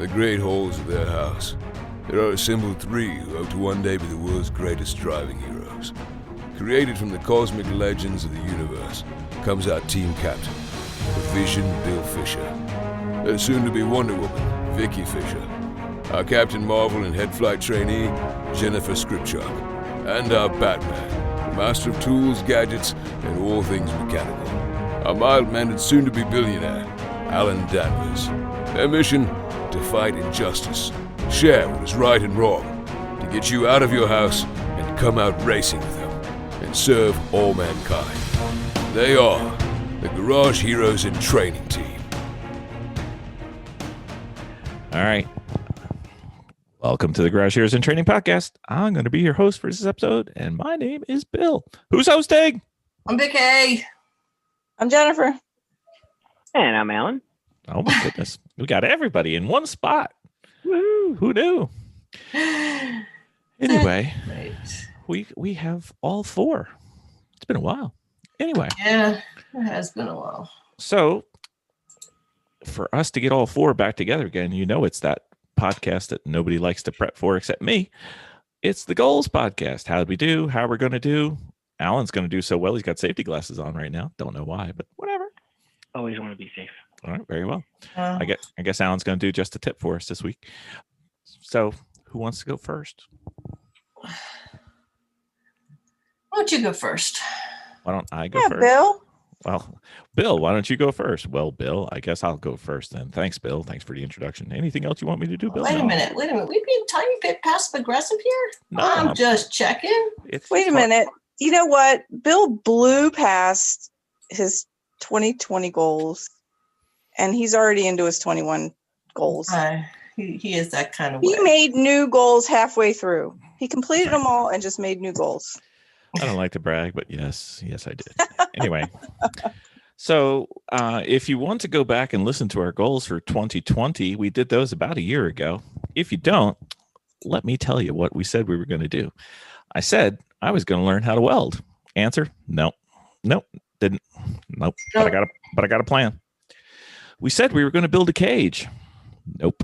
the great halls of their house, there are assembled three who hope to one day be the world's greatest driving heroes. Created from the cosmic legends of the universe comes our team captain, the Vision Bill Fisher. Their soon-to-be Wonder Woman, Vicki Fisher. Our Captain Marvel and head flight trainee, Jennifer Scripchuk. And our Batman, master of tools, gadgets, and all things mechanical. Our mild-mannered soon-to-be billionaire, Alan Danvers. Their mission? To fight injustice, share what is right and wrong, to get you out of your house and come out racing with them, and serve all mankind. They are the Garage Heroes in Training Team. All right. Welcome to the Garage Heroes in Training Podcast. I'm going to be your host for this episode, and my name is Bill. Who's hosting? I'm Vicki. I'm Jennifer. And I'm Alan. Oh my goodness. We got everybody in one spot. Woo-hoo. Who knew? Anyway, we have all four. It's been a while. Anyway. Yeah, it has been a while. So for us to get all four back together again, you know, it's that podcast that nobody likes to prep for except me. It's the Goals Podcast. How did we do? How we're going to do? Alan's going to do so well. He's got safety glasses on right now. Don't know why, but whatever. Always want to be safe. All right, very well. I guess Alan's going to do just a tip for us this week. So, who wants to go first? Why don't you go first? Why don't I go first? Bill. Well, Bill, why don't you go first? Well, Bill, I guess I'll go first then. Thanks, Bill. Thanks for the introduction. Anything else you want me to do, Bill? Wait a minute. We've been a tiny bit passive aggressive here. No, I'm just checking. Wait a minute. You know what? Bill blew past his 2020 goals, and he's already into his 21 goals. He is that kind of He way. made new goals halfway through. He completed them all and just made new goals. I don't like to brag, but yes, I did. Anyway, so if you want to go back and listen to our goals for 2020, we did those about a year ago. If you don't, let me tell you what we said we were going to do. I said I was going to learn how to weld. Answer: no, didn't. Nope. But I got a plan. We said we were going to build a cage. Nope.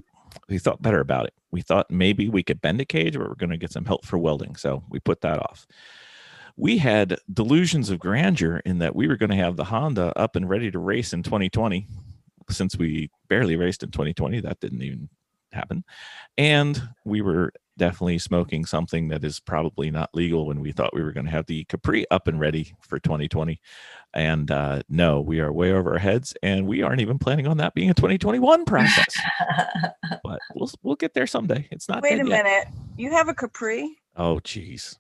We thought better about it. We thought maybe we could bend a cage, but we're going to get some help for welding. So we put that off. We had delusions of grandeur in that we were going to have the Honda up and ready to race in 2020. Since we barely raced in 2020, that didn't even happen. And we were definitely smoking something that is probably not legal when we thought we were going to have the Capri up and ready for 2020. And no, we are way over our heads, and we aren't even planning on that being a 2021 process. But we'll get there someday. It's not. Wait a yet. minute. You have a Capri? Oh, geez.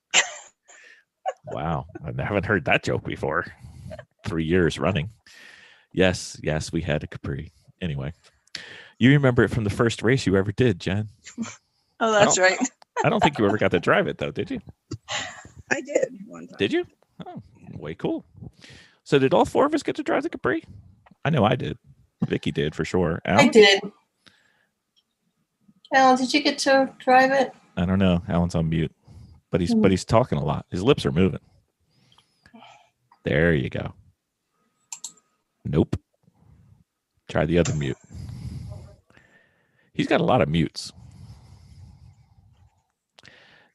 Wow. I haven't heard that joke before. 3 years running. Yes, we had a Capri. Anyway, you remember it from the first race you ever did, Jen. Oh, that's right. I don't think you ever got to drive it, though, did you? I did one time. Did you? Oh, way cool. So did all four of us get to drive the Capri? I know I did. Vicki did, for sure. Alan? I did. Alan, did you get to drive it? I don't know. Alan's on mute. But he's talking a lot. His lips are moving. There you go. Nope. Try the other mute. He's got a lot of mutes.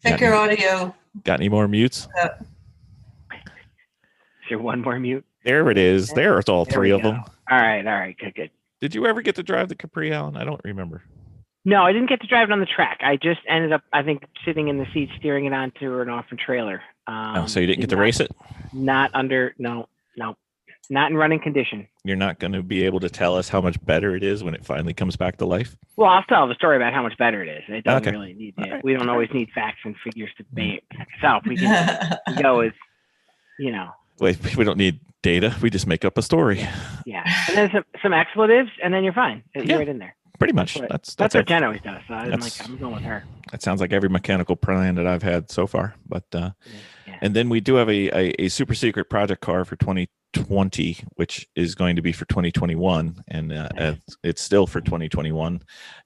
Check your audio. Got any more mutes? Is there one more mute? There it is. There's all There three we of go. them. All right, good. Did you ever get to drive the Capri, Alan? I don't remember. No, I didn't get to drive it on the track. I just ended up, I think, sitting in the seat, steering it onto an off-road trailer. So you didn't get to race it? Not in running condition. You're not going to be able to tell us how much better it is when it finally comes back to life? Well, I'll tell the story about how much better it is. It doesn't Okay. really need All right. We don't always need facts and figures to back us. We can go as, Wait, we don't need data. We just make up a story. yeah. And then some expletives, and then you're fine. You're Yeah. right in there. Pretty much. That's That's what Jen always does. So I'm that's- I'm going with her. That sounds like every mechanical plan that I've had so far. But Yeah. and then we do have a super secret project car for 2020, which is going to be for 2021, and it's still for 2021,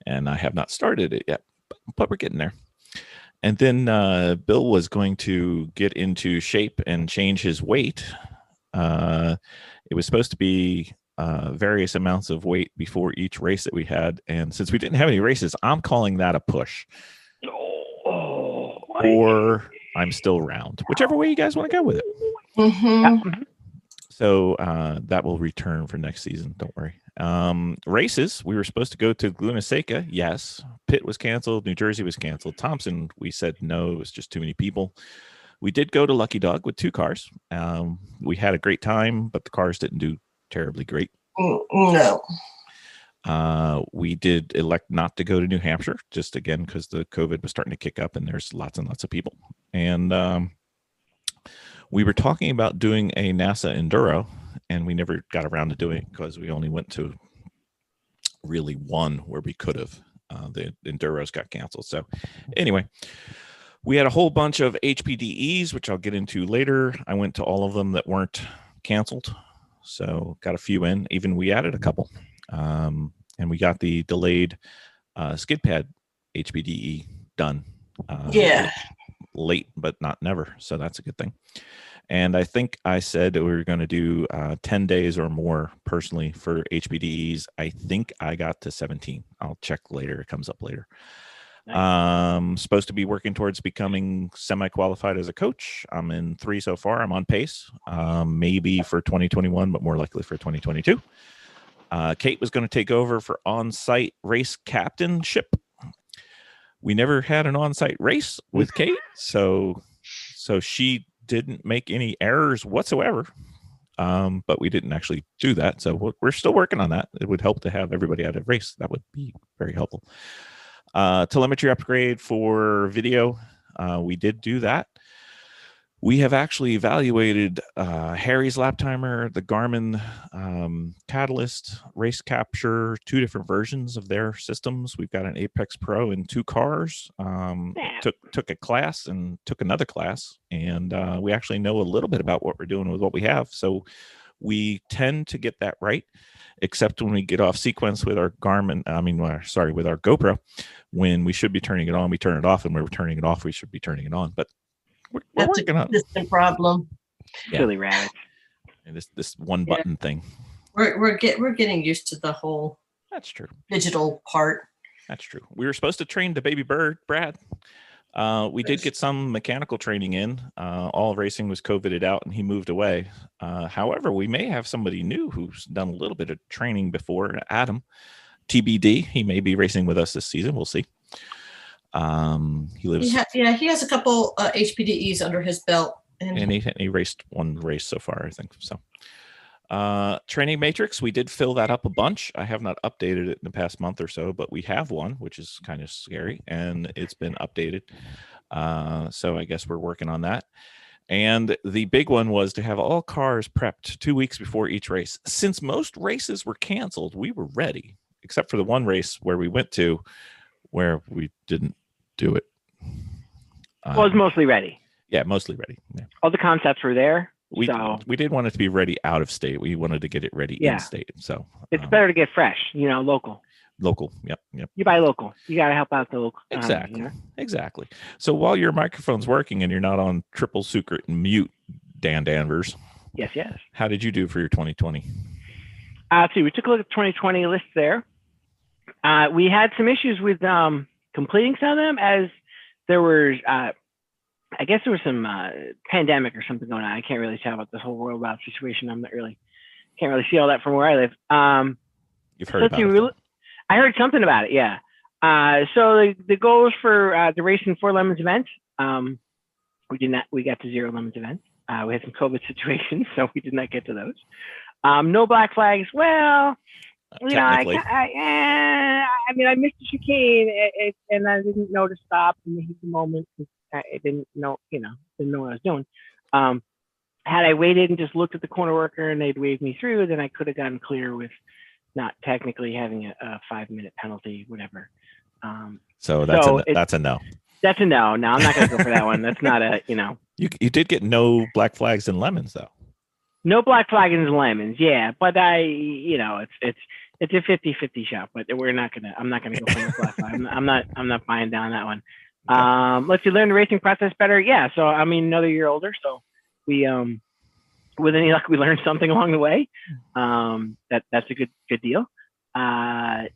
and I have not started it yet, but we're getting there. And then Bill was going to get into shape and change his weight. It was supposed to be various amounts of weight before each race that we had. And since we didn't have any races, I'm calling that a push. Or I'm still round, whichever way you guys want to go with it. Mm-hmm. So that will return for next season. Don't worry. Races, we were supposed to go to Laguna Seca. Yes. Pitt was canceled. New Jersey was canceled. Thompson, we said no. It was just too many people. We did go to Lucky Dog with 2 cars. We had a great time, but the cars didn't do terribly great. No. We did elect not to go to New Hampshire, just again because the COVID was starting to kick up and there's lots and lots of people. And we were talking about doing a NASA Enduro, and we never got around to doing it because we only went to really one where we could have. The Enduros got canceled. So anyway, we had a whole bunch of HPDEs, which I'll get into later. I went to all of them that weren't canceled. So got a few in. Even we added a couple. And we got the delayed skid pad HPDE done. Yeah. Late, but not never. So that's a good thing. And I think I said that we were going to do 10 days or more personally for HPDEs. I think I got to 17. I'll check later. It comes up later. Nice. Supposed to be working towards becoming semi-qualified as a coach. I'm in 3 so far. I'm on pace. Maybe for 2021, but more likely for 2022. Kate was going to take over for on-site race captainship. We never had an on-site race with Kate, so she didn't make any errors whatsoever. But we didn't actually do that, so we're still working on that. It would help to have everybody at a race. That would be very helpful. Telemetry upgrade for video. We did do that. We have actually evaluated Harry's lap timer, the Garmin Catalyst, Race Capture, 2 different versions of their systems. We've got an Apex Pro in 2 cars. Took a class and took another class, and we actually know a little bit about what we're doing with what we have. So we tend to get that right, except when we get off sequence with our Garmin. With our GoPro, when we should be turning it on, we turn it off, and when we're turning it off, we should be turning it on. But we're working on the problem. Yeah. Silly rabbit. And this one button thing. We're getting used to the whole That's true. digital part. That's true. We were supposed to train the baby bird, Brad. We did get some mechanical training in. All racing was COVIDed out, and he moved away. However, we may have somebody new who's done a little bit of training before. Adam, TBD. He may be racing with us this season. We'll see. He lives. He has a couple HPDEs under his belt, and he raced 1 race so far, I think. So, training matrix, we did fill that up a bunch. I have not updated it in the past month or so, but we have one, which is kind of scary, and it's been updated. So I guess we're working on that. And the big one was to have all cars prepped 2 weeks before each race. Since most races were canceled, we were ready, except for the one race where we went to, where we didn't do it. Well, it was mostly ready. Yeah, mostly ready. Yeah. All the concepts were there. We did want it to be ready out of state. We wanted to get it ready in state. So it's better to get fresh, local. Local. Yep. You buy local. You got to help out the local. Exactly. Exactly. So while your microphone's working and you're not on triple secret mute, Dan Danvers. Yes. How did you do for your 2020? See, we took a look at the 2020 list there. We had some issues with completing some of them, as there was, I guess there was some pandemic or something going on. I can't really tell about this whole rollout situation. Can't really see all that from where I live. You've heard about it. I heard something about it, yeah. So the goals for the Race in 4 Lemons event, we got to 0 lemons events. We had some COVID situations, so we did not get to those. No black flags. Well, I missed the chicane, and I didn't know to stop in the heat of the moment. I didn't know, didn't know what I was doing. Had I waited and just looked at the corner worker and they'd waved me through, then I could have gotten clear with not technically having a 5-minute penalty, whatever. So that's a no. That's a no. No, I'm not going to go for that one. That's not a, You did get no black flags and lemons, though. No black flags and lemons, yeah. But it's a 50-50 shot. But I'm not gonna go for the black flag. I'm not buying down that one. Okay. Let's you learn the racing process better. Yeah. So another year older. So we with any luck, we learned something along the way. That's a good deal. And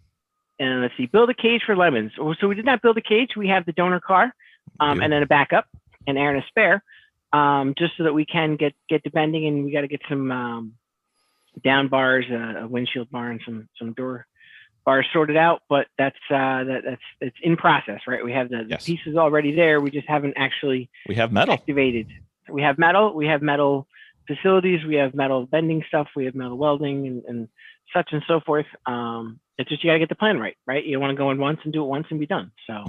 let's see, build a cage for lemons. So we did not build a cage. We have the donor car, and then a backup, and Aaron a spare, just so that we can get to bending, and we got to get some down bars, a windshield bar, and some door bars sorted out. But that's it's in process, right? We have the pieces already there. We just haven't actually activated. We have metal facilities, we have metal bending stuff, we have metal welding and such and so forth. It's just you gotta get the plan right? You don't want to go in once and do it once and be done. So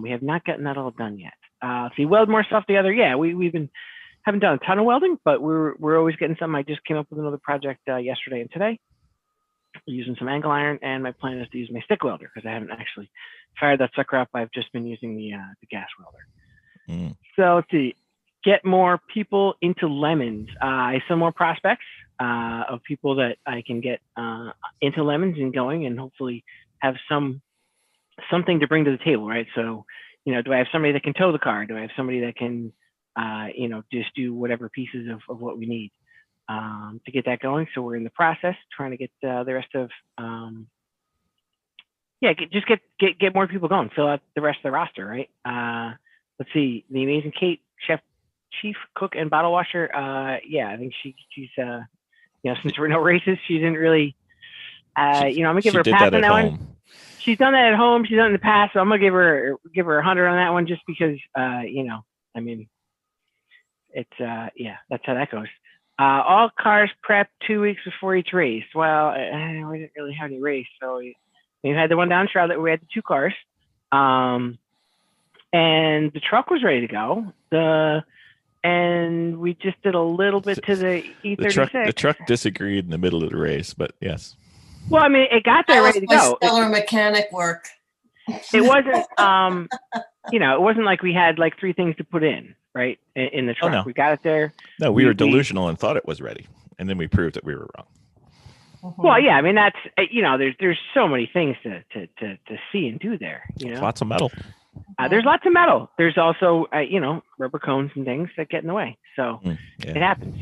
we have not gotten that all done yet. So you weld more stuff together. Yeah, we've haven't done a ton of welding, but we're always getting something. I just came up with another project yesterday and today, using some angle iron, and my plan is to use my stick welder because I haven't actually fired that sucker up. I've just been using the gas welder. So let's see. Get more people into lemons. I have some more prospects of people that I can get into lemons and going, and hopefully have something to bring to the table, right? So, do I have somebody that can tow the car? Do I have somebody that can, just do whatever pieces of what we need to get that going? So we're in the process trying to get the rest of, get more people going, fill out the rest of the roster, right? Let's see, the amazing Kate, chief cook and bottle washer. I think she's since there were no races, she didn't really I'm gonna give her a pass on that one. She's done that at home, she's done it in the past, so I'm gonna give her 100 on that one just because it's that's how that goes. All cars prepped 2 weeks before each race. Well, we didn't really have any race, so we had the one down Charlotte. We had the 2 cars, and the truck was ready to go. And we just did a little bit to the E36. The truck disagreed in the middle of the race, but yes. Well, it got there ready to go. Stellar mechanic work. It wasn't, it wasn't like we had like 3 things to put in, right, in the truck. Oh, no. We got it there. No, we were delusional and thought it was ready, and then we proved that we were wrong. Well, yeah, that's there's so many things to see and do there. Lots of metal. There's lots of metal. There's also, rubber cones and things that get in the way. So it happens.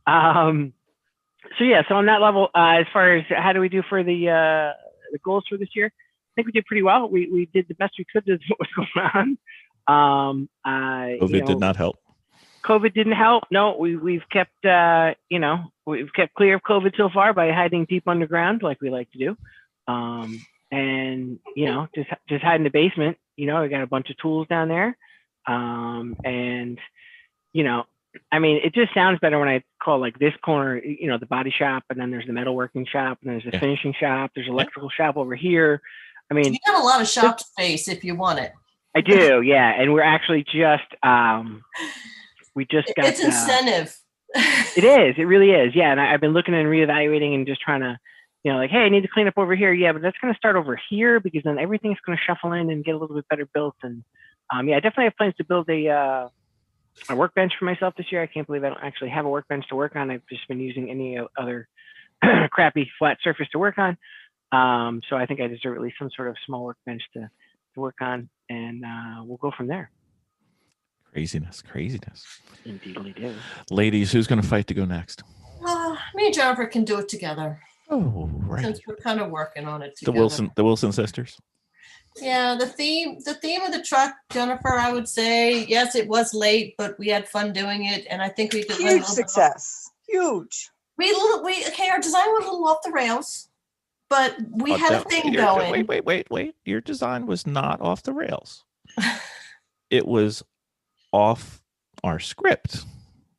So on that level, as far as how do we do for the goals for this year, I think we did pretty well. We did the best we could with what was going on. COVID did not help. COVID didn't help. No, we've kept, we've kept clear of COVID so far by hiding deep underground like we like to do. And just hide in the basement. We got a bunch of tools down there. It just sounds better when I call like this corner, the body shop, and then there's the metalworking shop, and there's the finishing shop, there's electrical shop over here. You got a lot of shop space if you want it. I do, yeah. And we're actually just we just got it's incentive. It is, it really is. Yeah. And I've been looking and reevaluating and just trying to, hey, I need to clean up over here. Yeah, but that's going to start over here because then everything's going to shuffle in and get a little bit better built. And I definitely have plans to build a workbench for myself this year. I can't believe I don't actually have a workbench to work on. I've just been using any other crappy flat surface to work on. So I think I deserve at least some sort of small workbench to work on, and we'll go from there. Craziness. Indeed, we do. Ladies, who's going to fight to go next? Me and Jennifer can do it together. Oh, right. Since we're kind of working on it together. The Wilson sisters. Yeah, the theme of the truck, Jennifer, I would say, yes, it was late, but we had fun doing it, and I think we did huge success. Huge. Our design was a little off the rails, but we had a thing going. Wait. Your design was not off the rails. It was off our script.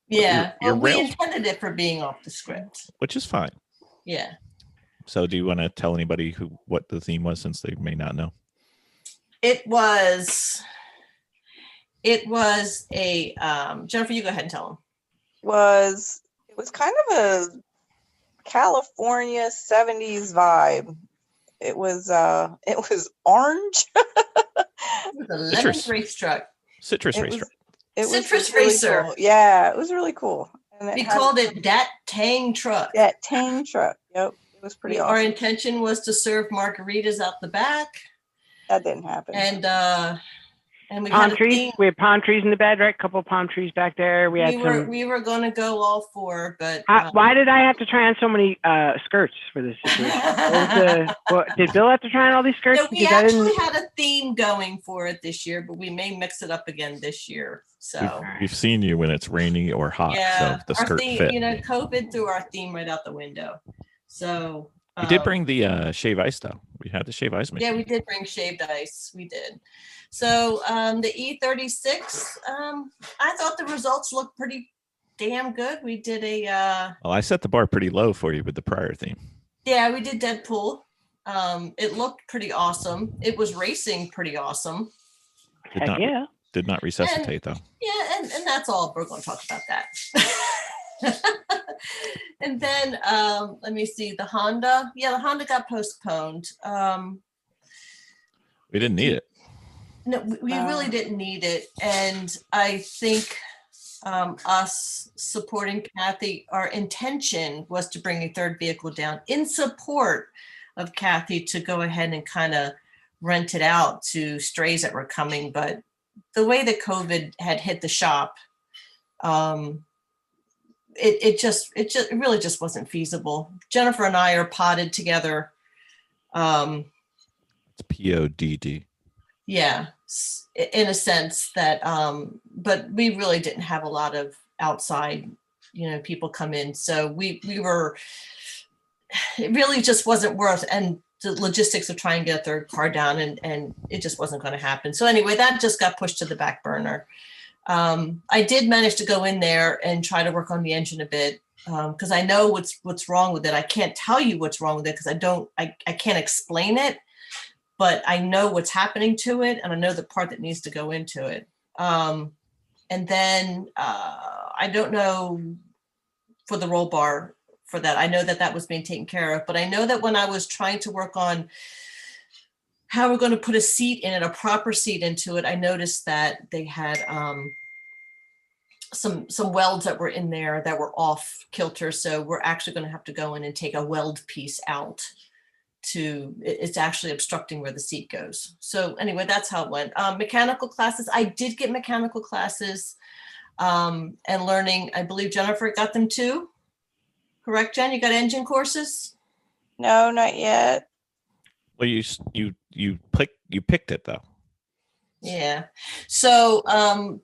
Yeah, we intended it for being off the script, which is fine. Yeah. So, do you want to tell anybody what the theme was, since they may not know? It was a Jennifer. You go ahead and tell them. It was kind of a California 70s vibe. It was orange. It was a lemon race truck. Citrus race truck. It was Citrus really racer. Cool. Yeah, it was really cool. And we called it Dat Tang Truck. Dat Tang Truck. Yep. It was pretty awesome. Our intention was to serve margaritas out the back. That didn't happen. And And we Palm had a trees. theme. We had palm trees in the bed, right? A couple of palm trees back there. We had some. We were going to go all four, but Why did I have to try on so many skirts for this situation? Did Bill have to try on all these skirts? no, we actually had a theme going for it this year, but we may mix it up again this year. So We've seen you when it's rainy or hot. yeah, So the our skirt theme, fit. COVID threw our theme right out the window. So We did bring the shave ice though. We had the shave ice machine. yeah, we did bring shaved ice. We did. So the E36, I thought the results looked pretty damn good. We did a Well, I set the bar pretty low for you with the prior theme. yeah, we did Deadpool. It looked pretty awesome. It was racing pretty awesome. Did not resuscitate though. Yeah, and that's all. We're going to talk about that. And then let me see, the Honda. Yeah, the Honda got postponed. We didn't need it. No, we really didn't need it. And I think us supporting Kathy, our intention was to bring a third vehicle down in support of Kathy to go ahead and kind of rent it out to strays that were coming. But the way that COVID had hit the shop, it really just wasn't feasible. Jennifer and I are potted together. It's PODD. Yeah, in a sense that, but we really didn't have a lot of outside, people come in. So we were, it really just wasn't worth, and the logistics of trying to get a third car down and it just wasn't going to happen. So anyway, that just got pushed to the back burner. I did manage to go in there and try to work on the engine a bit because I know what's wrong with it. I can't tell you what's wrong with it because I can't explain it, but I know what's happening to it and I know the part that needs to go into it. And then I don't know for the roll bar for that. I know that was being taken care of, but I know that when I was trying to work on how we're going to put a seat in it, a proper seat into it, I noticed that they had some welds that were in there that were off kilter. So we're actually going to have to go in and take a weld piece out it's actually obstructing where the seat goes. So anyway, that's how it went. Mechanical classes, I did get mechanical classes and learning. I believe Jennifer got them too. Correct, Jen? You got engine courses? No, not yet. Well, you picked it though. Yeah. So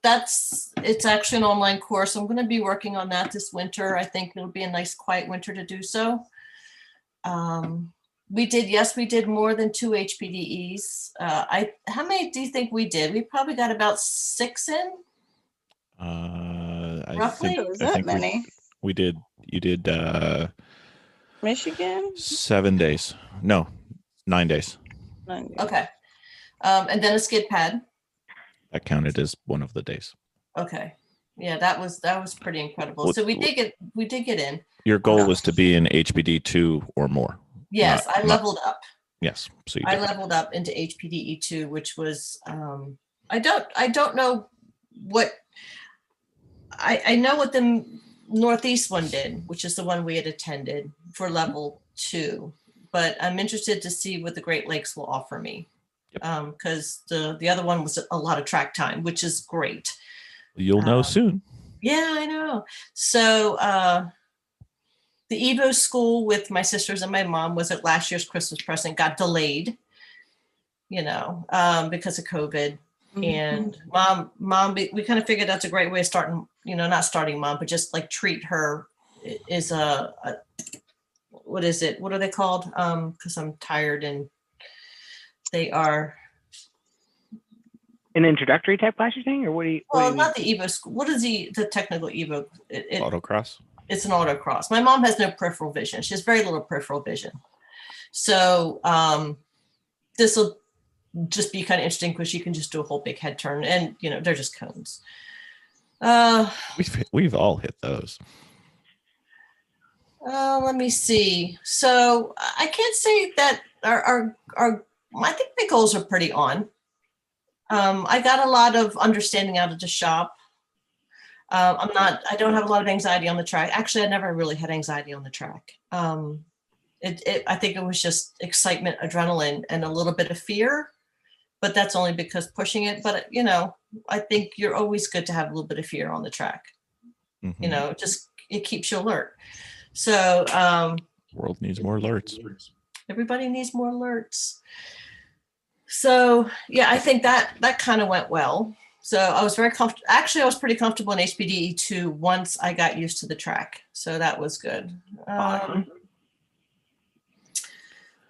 it's actually an online course. I'm going to be working on that this winter. I think it'll be a nice quiet winter to do so. We did more than 2 HPDEs. How many do you think we did? We probably got about 6 in. Roughly? Was that many? You did Michigan? 7 days. No, 9 days. 9 days. Okay. And then a skid pad. That counted as one of the days. Okay. Yeah, that was pretty incredible. So we did get in. Your goal was to be in HPD 2 or more. Yes, I leveled up. Yes. So I leveled up into HPDE 2, which was I don't know what I know what the Northeast one did, which is the one we had attended for level 2, but I'm interested to see what the Great Lakes will offer me. Because the other one was a lot of track time, which is great. You'll know soon. Yeah, I know. So the Evo school with my sisters and my mom was at last year's Christmas present, got delayed, because of COVID. Mm-hmm. And mom, we kind of figured that's a great way of starting, not starting mom, but just like treat her is a what is it? What are they called? Because I'm tired and they are an introductory type class, you're saying, or what do you? Well, not the Evo school. What is the technical Evo? Autocross. It's an autocross. My mom has no peripheral vision. She has very little peripheral vision. So this will just be kind of interesting because she can just do a whole big head turn, and they're just cones. We've all hit those. Let me see. So I can't say that our I think my goals are pretty on. I got a lot of understanding out of the shop. I don't have a lot of anxiety on the track. Actually, I never really had anxiety on the track. I think it was just excitement, adrenaline, and a little bit of fear but that's only because pushing it. But, you know, I think you're always good to have a little bit of fear on the track. Mhm. You know, it keeps you alert. So World needs more alerts. everybody needs more alerts. So yeah, I think that kind of went well. So I was very comfortable. Actually, I was pretty comfortable in HPDE 2 once I got used to the track. So that was good. Awesome.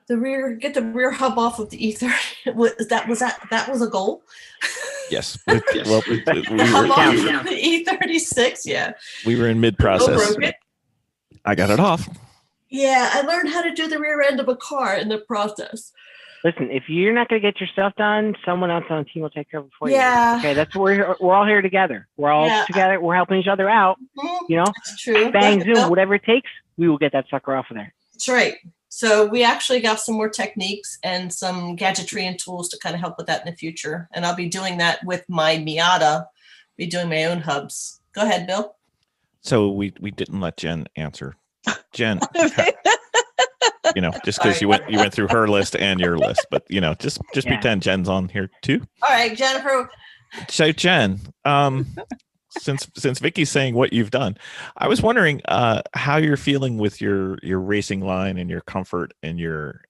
Get the rear hub off of the E30. That was a goal. Yes. Well, The hub off of the E36. Yeah. we were in mid Bill process. broke it. I got it off. Yeah, I learned how to do the rear end of a car in the process. Listen, if you're not going to get your stuff done, someone else on the team will take care of it for Yeah. you. Okay, that's we're all here together. We're all together. We're helping each other out. You know, That's true. bang, zoom, whatever it takes, we will get that sucker off of there. That's right. So we actually got some more techniques and some gadgetry and tools to kind of help with that in the future. And I'll be doing that with my Miata, be doing my own hubs. Go ahead, Bill. So we didn't let Jen answer. Jen, you know, just because you went through her list and your list, but you know, just pretend Jen's on here too. All right, Jennifer. So Jen, since Vicky's saying what you've done, I was wondering how you're feeling with your racing line and your comfort and your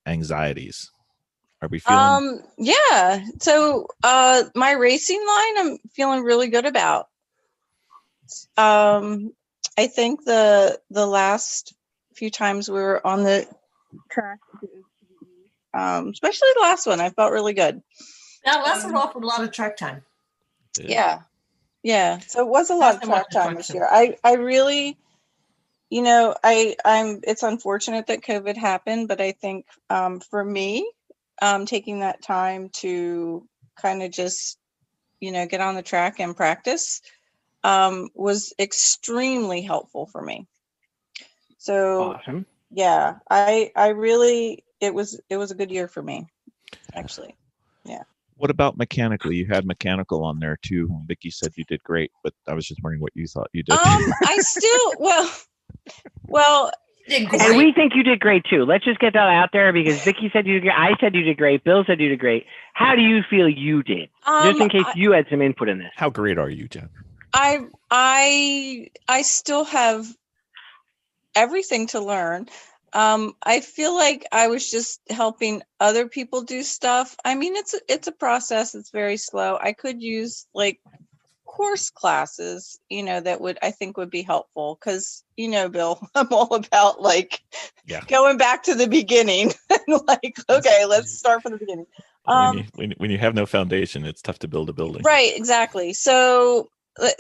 anxieties. Are we feeling? Yeah. So my racing line, I'm feeling really good about. I think the last few times we were on the track, especially the last one, I felt really good. That last one offered a lot of track time. Yeah. So it was a lot of track time this year. I really, you know, I'm. It's unfortunate that COVID happened, but I think for me, taking that time to kind of just, you know, get on the track and practice was extremely helpful for me. So Awesome. yeah, I really, it was a good year for me, actually. Yeah. What about mechanically? You had mechanical on there too. Vicky said you did great, but I was just wondering what you thought you did. I still, well, And we think you did great too. Let's just get that out there because Vicki said you did great. I said you did great. Bill said you did great. How do you feel you did? Just in case you had some input in this. How great are you, Jen? I still have everything to learn. I feel like I was just helping other people do stuff. I mean, it's a process. It's very slow. I could use like course classes, you know, that I think would be helpful because, you know, Bill, I'm all about like going back to the beginning and like, okay, let's start from the beginning. When you have no foundation, it's tough to build a building. Right, exactly. So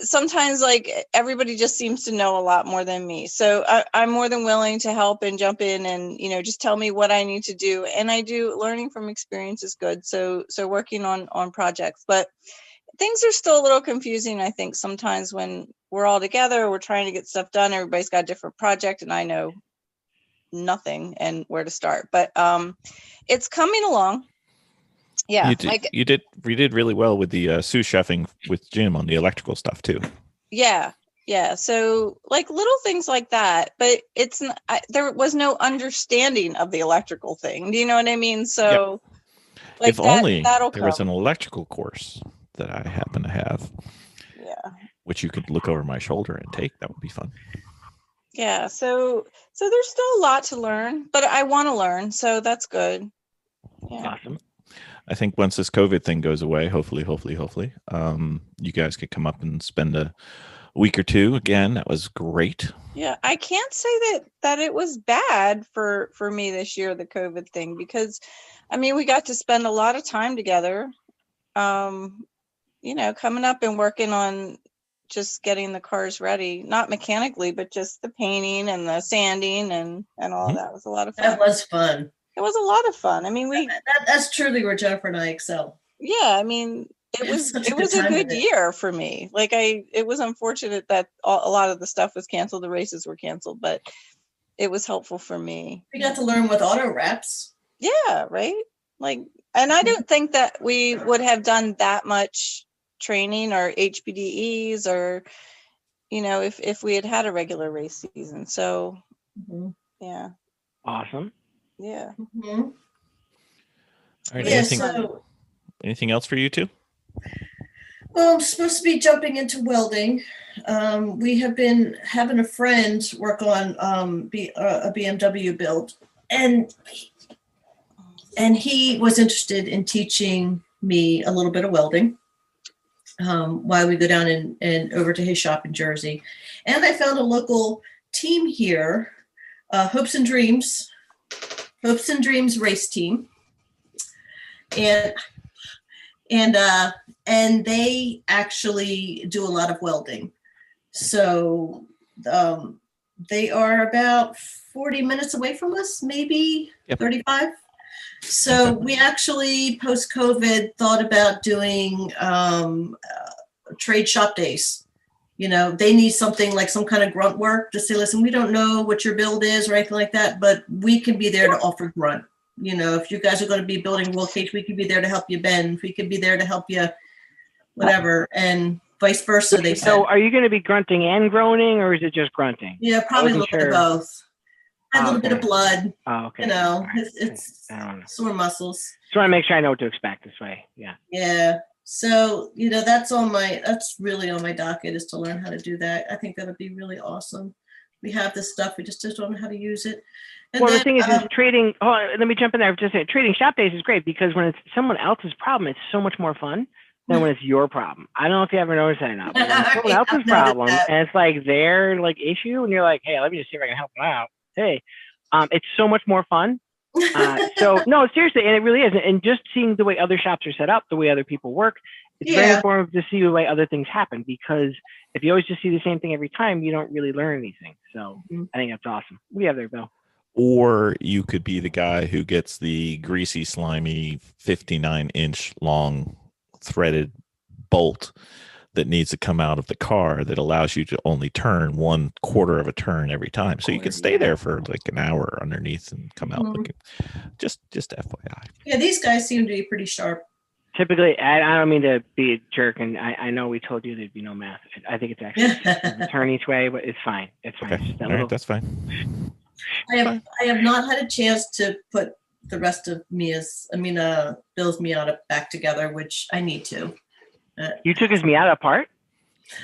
sometimes like everybody just seems to know a lot more than me. So I'm more than willing to help and jump in and, you know, just tell me what I need to do. And I do. Learning from experience is good. So working on projects, but things are still a little confusing. I think sometimes when we're all together, we're trying to get stuff done. Everybody's got a different project and I know nothing and where to start, but it's coming along. Yeah, you did really well with the sous chefing with Jim on the electrical stuff too. Yeah. So like little things like that, but there was no understanding of the electrical thing. Do you know what I mean? So like if only there was an electrical course that I happen to have. Yeah. Which you could look over my shoulder and take. That would be fun. Yeah. So there's still a lot to learn, but I want to learn. So that's good. Yeah. Awesome. I think once this COVID thing goes away, hopefully, you guys could come up and spend a week or two again. That was great. Yeah, I can't say that it was bad for me this year, the COVID thing, because I mean, we got to spend a lot of time together, you know, coming up and working on just getting the cars ready, not mechanically, but just the painting and the sanding and all that was a lot of fun. That was fun. It was a lot of fun. I mean, that's truly where Jennifer and I excel. Yeah, I mean, it was a good year for me. Like it was unfortunate that a lot of the stuff was canceled. The races were canceled, but it was helpful for me. We got to learn with auto wraps. Yeah, right. Like, and I don't think that we would have done that much training or HPDEs or, you know, if we had a regular race season. So, yeah. Awesome. Yeah. Mm-hmm. All right, Anything else for you two? Well, I'm supposed to be jumping into welding. We have been having a friend work on a BMW build, and he was interested in teaching me a little bit of welding while we go down and over to his shop in Jersey. And I found a local team here, Hopes and Dreams race team, and they actually do a lot of welding. So they are about 40 minutes away from us, maybe 35. So we actually post-COVID thought about doing trade shop days. You know, they need something like some kind of grunt work to say, listen, we don't know what your build is or anything like that, but we can be there to offer grunt. You know, if you guys are going to be building roll cage, we could be there to help you bend. We could be there to help you, whatever, and vice versa. They said. So, are you going to be grunting and groaning, or is it just grunting? Yeah, probably a little bit of both. A little bit of blood. Oh, okay. You know, right. it's sore muscles. Just want to make sure I know what to expect this way. Yeah. Yeah. So, you know, that's really on my docket, is to learn how to do that. I think that would be really awesome. We have this stuff, we just don't know how to use it. And well, the thing is trading. Oh, let me jump in there. Just say, trading shop days is great because when it's someone else's problem, it's so much more fun than when it's your problem. I don't know if you ever noticed that or not. But when it's someone else's problem, and it's like their like issue, and you're like, hey, let me just see if I can help them out. Hey, it's so much more fun. So no, seriously, and it really is. And just seeing the way other shops are set up, the way other people work, it's very informative to see the way other things happen. Because if you always just see the same thing every time, you don't really learn anything. So I think that's awesome. What do you have there, Bill? Or you could be the guy who gets the greasy, slimy, 59-inch long threaded bolt that needs to come out of the car that allows you to only turn 1/4 of a turn every time. So you can stay there for like an hour underneath and come out looking. Just FYI. Yeah, these guys seem to be pretty sharp. Typically, I don't mean to be a jerk, and I know we told you there'd be no math. I think it's actually a turn each way, but it's fine. It's fine. Okay. All right, that's fine. I have not had a chance to put the rest of Bill's Miata back together, which I need to. You took his Miata apart?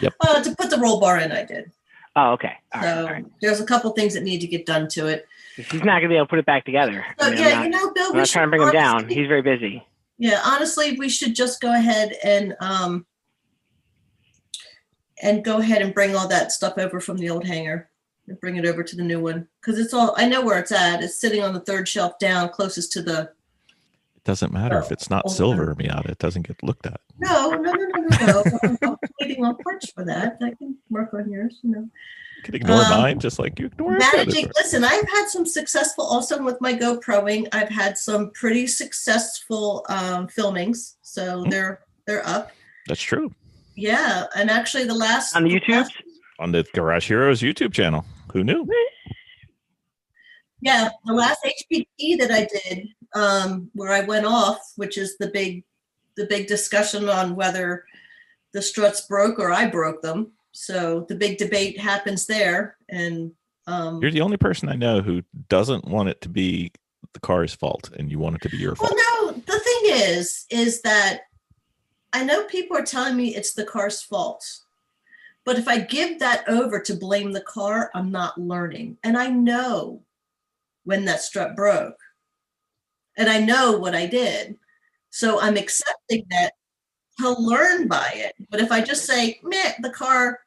Yep. To put the roll bar in, I did. Oh, okay. All so right. There's a couple things that need to get done to it. He's not gonna be able to put it back together. So, Bill, I'm not trying to bring him down. He's very busy. Yeah, honestly, we should just go ahead and bring all that stuff over from the old hangar and bring it over to the new one, because it's all, I know where it's at. It's sitting on the third shelf down, closest to the. It doesn't matter if it's not silver, Miata. It doesn't get looked at. No. I'm waiting on parts for that. I can work on yours. You can ignore mine, just like you ignore managing. Listen, I've had some successful, also with my GoProing. I've had some pretty successful filmings, so they're up. That's true. Yeah, and actually the last on the YouTube, on the Garage Heroes YouTube channel. Who knew? Yeah, the last HPT that I did, where I went off, which is the big discussion on whether the struts broke or I broke them. So the big debate happens there, and you're the only person I know who doesn't want it to be the car's fault, and you want it to be your fault. Well, no, the thing is that I know people are telling me it's the car's fault, but if I give that over to blame the car, I'm not learning, and I know when that strut broke, and I know what I did, so I'm accepting that. He'll learn by it. But if I just say, the car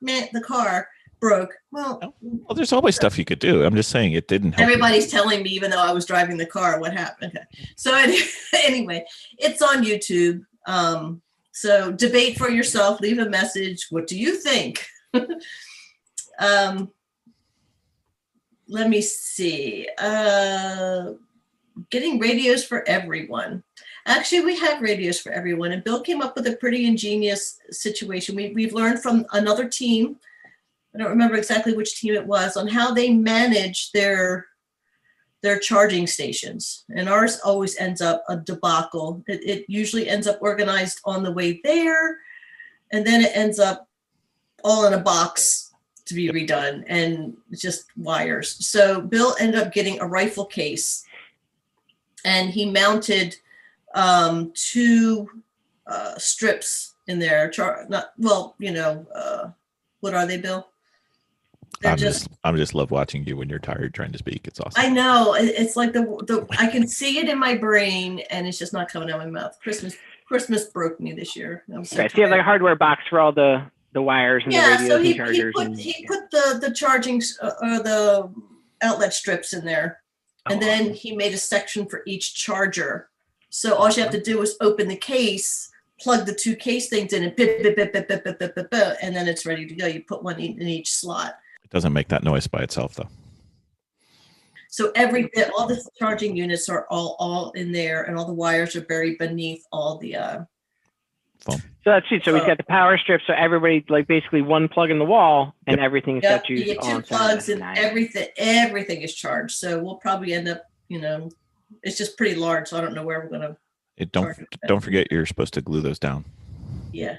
broke, well, there's always stuff you could do. I'm just saying it didn't help. Everybody's telling me, even though I was driving the car, what happened. Okay. So anyway, it's on YouTube. So debate for yourself, leave a message. What do you think? Let me see. Getting radios for everyone. Actually, we have radios for everyone, and Bill came up with a pretty ingenious situation. We've learned from another team, I don't remember exactly which team it was, on how they manage their charging stations. And ours always ends up a debacle. It usually ends up organized on the way there, and then it ends up all in a box to be redone, and just wires. So Bill ended up getting a rifle case, and he mounted two strips in there. What are they, Bill? They're I'm just love watching you when you're tired trying to speak. It's awesome. I know. It's like the I can see it in my brain, and it's just not coming out of my mouth. Christmas broke me this year. I'm so Okay, so you have like a hardware box for all the wires and the radios so and chargers. he put the charging or the outlet strips in there, and then he made a section for each charger. So all you have to do is open the case, plug the two case things in, and bip, bip, bip, bip, bip, bip, bip, bip, bip, and then it's ready to go. You put one in each slot. It doesn't make that noise by itself, though. So all the charging units are all in there, and all the wires are buried beneath all the foam. So that's it. So we've got the power strip. So everybody like basically one plug in the wall, and everything's got you get two plugs, and everything is charged. So we'll probably end up, it's just pretty large. So I don't know where we're gonna. Don't forget you're supposed to glue those down. Yeah.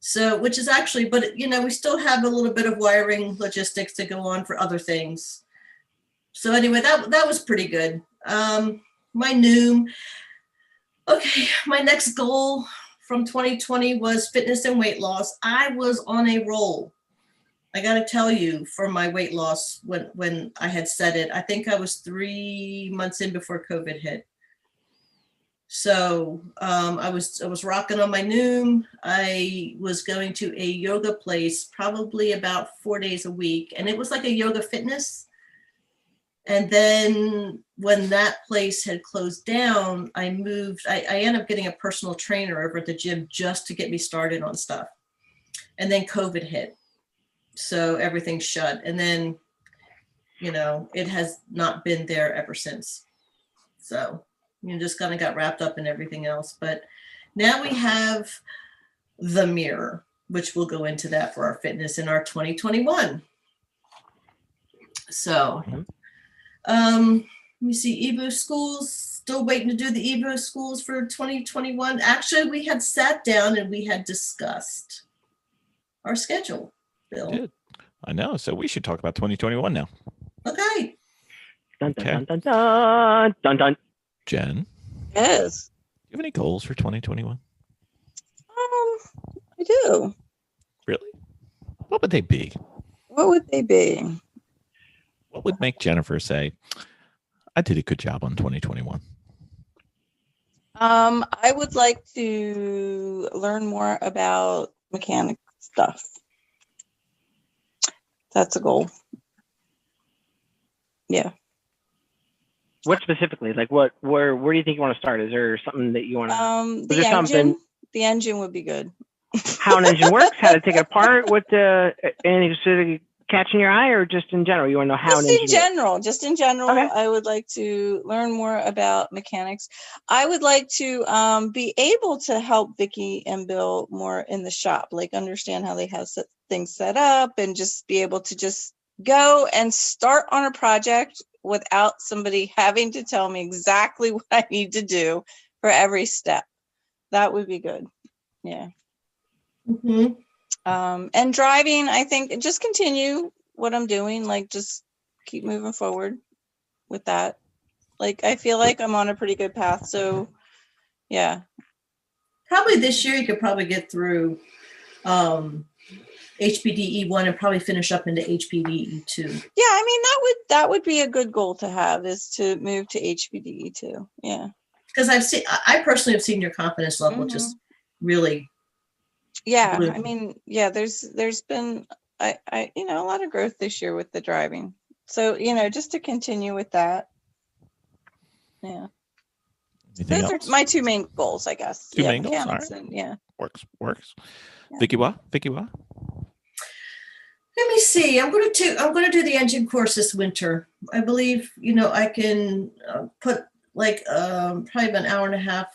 So, which is actually, but we still have a little bit of wiring logistics to go on for other things. So anyway, that was pretty good. My next goal from 2020 was fitness and weight loss. I was on a roll. I got to tell you, for my weight loss, when I had said it, I think I was 3 months in before COVID hit. So I was rocking on my Noom. I was going to a yoga place probably about 4 days a week, and it was like a yoga fitness. And then when that place had closed down, I moved. I ended up getting a personal trainer over at the gym just to get me started on stuff. And then COVID hit, so everything shut. And then, it has not been there ever since. So. Just kind of got wrapped up in everything else. But now we have the mirror, which we'll go into that for our fitness in our 2021. So let me see, Evo schools, still waiting to do the Evo schools for 2021. Actually, we had sat down and we had discussed our schedule, Bill. We did. I know. So we should talk about 2021 now. Okay. Dun, dun, dun, dun, dun, dun, dun. Jen? Yes. Do you have any goals for 2021? I do. Really? What would they be? What would they be? What would make Jennifer say, I did a good job on 2021? I would like to learn more about mechanic stuff. That's a goal. Yeah. What specifically? Like where do you think you want to start? Is there something that you want to? The engine would be good. How an engine works? How to take it apart? What anything specific catching your eye, or just in general? You want to know how an engine works? Just in general. Okay. I would like to learn more about mechanics. I would like to be able to help Vicki and Bill more in the shop, like understand how they have things set up, and just be able to just go and start on a project without somebody having to tell me exactly what I need to do for every step. That would be good. Yeah. Mm-hmm. And driving, I think just continue what I'm doing, like just keep moving forward with that. Like, I feel like I'm on a pretty good path. So yeah. Probably this year you could probably get through HPDE 1 and probably finish up into HPDE 2. Yeah, I mean that would be a good goal to have, is to move to HPDE 2. Yeah. Because I personally have seen your confidence level just really. Yeah, I mean, yeah, there's been a lot of growth this year with the driving. So, just to continue with that. Yeah. Anything Those else? are my two main goals, I guess. Two main goals. All right. Yeah. Works. Yeah. Vicki, what? Let me see. I'm going to do the engine course this winter. I believe, I can put like probably about an hour and a half.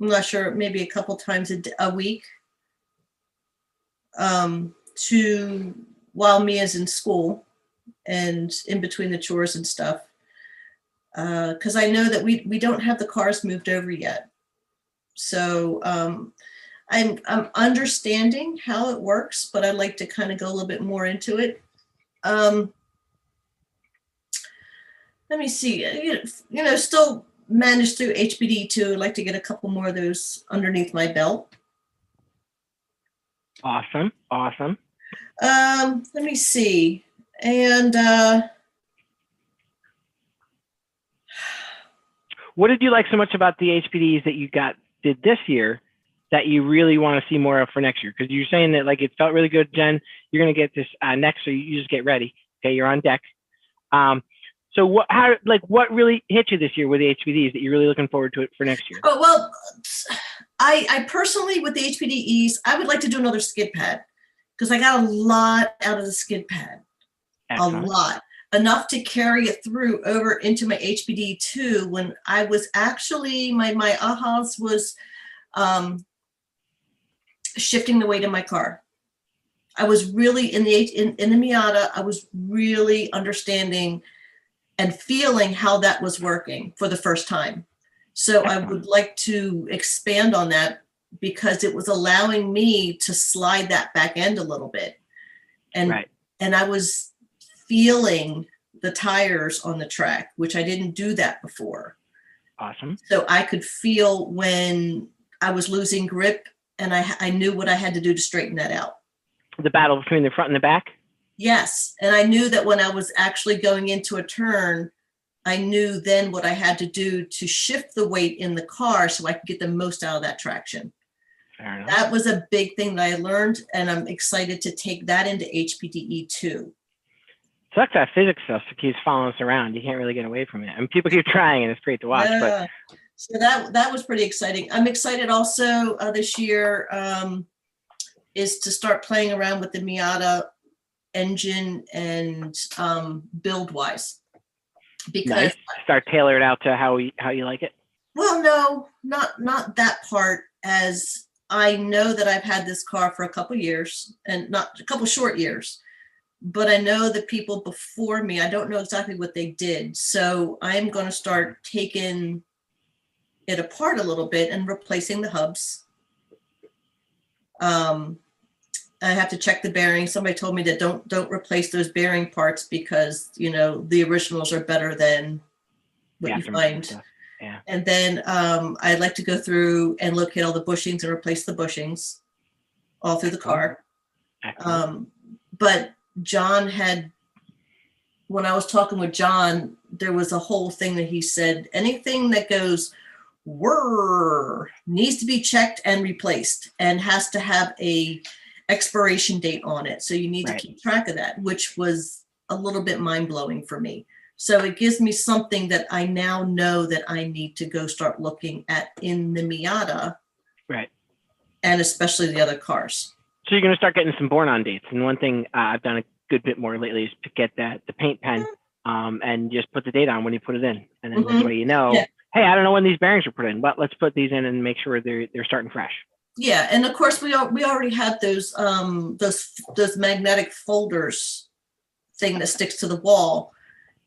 I'm not sure, maybe a couple times a week while Mia's in school and in between the chores and stuff. Because I know that we don't have the cars moved over yet. So I'm understanding how it works, but I'd like to kind of go a little bit more into it. Let me see. Still managed through HPD too. I'd like to get a couple more of those underneath my belt. Awesome. Let me see. And what did you like so much about the HPDs that you did this year that you really want to see more of for next year? Because you're saying that like it felt really good, Jen. You're gonna get this next, so you just get ready. Okay, you're on deck. So what really hit you this year with the HPDs that you're really looking forward to it for next year? oh, well, I personally with the HPDEs, I would like to do another skid pad because I got a lot out of the skid pad. Excellent. A lot. Enough to carry it through over into my HPD2 when I was actually my ahas was shifting the weight in my car. I was really in the Miata, I was really understanding and feeling how that was working for the first time. So I would like to expand on that because it was allowing me to slide that back end a little bit. And I was feeling the tires on the track, which I didn't do that before. Awesome. So I could feel when I was losing grip and I knew what I had to do to straighten that out. The battle between the front and the back? Yes. And I knew that when I was actually going into a turn, I knew then what I had to do to shift the weight in the car so I could get the most out of that traction. Fair enough. That was a big thing that I learned, and I'm excited to take that into HPDE too. Sucks that physics stuff keeps following us around. You can't really get away from it. And people keep trying, and it's great to watch. Yeah. So that was pretty exciting. I'm excited also this year is to start playing around with the Miata engine and build wise. Because nice. Start tailor it out to how you like it. Well, no, not that part, as I know that I've had this car for a couple years and not a couple short years, but I know the people before me, I don't know exactly what they did. So I'm going to start taking it apart a little bit and replacing the hubs. I have to check the bearings. Somebody told me that don't replace those bearing parts because, you know, the originals are better than what you find. Stuff. Yeah. And then I'd like to go through and look at all the bushings and replace the bushings all through the car. But John when I was talking with John, there was a whole thing that he said, anything that goes whirr needs to be checked and replaced and has to have a expiration date on it. So you need to keep track of that, which was a little bit mind-blowing for me. So it gives me something that I now know that I need to go start looking at in the Miata. Right. And especially the other cars. So you're going to start getting some born-on dates. And one thing I've done a good bit more lately is to get the paint pen and just put the date on when you put it in. And then this way you know, hey, I don't know when these bearings were put in, but let's put these in and make sure they're starting fresh. Yeah, and of course we already have those magnetic folders thing that sticks to the wall,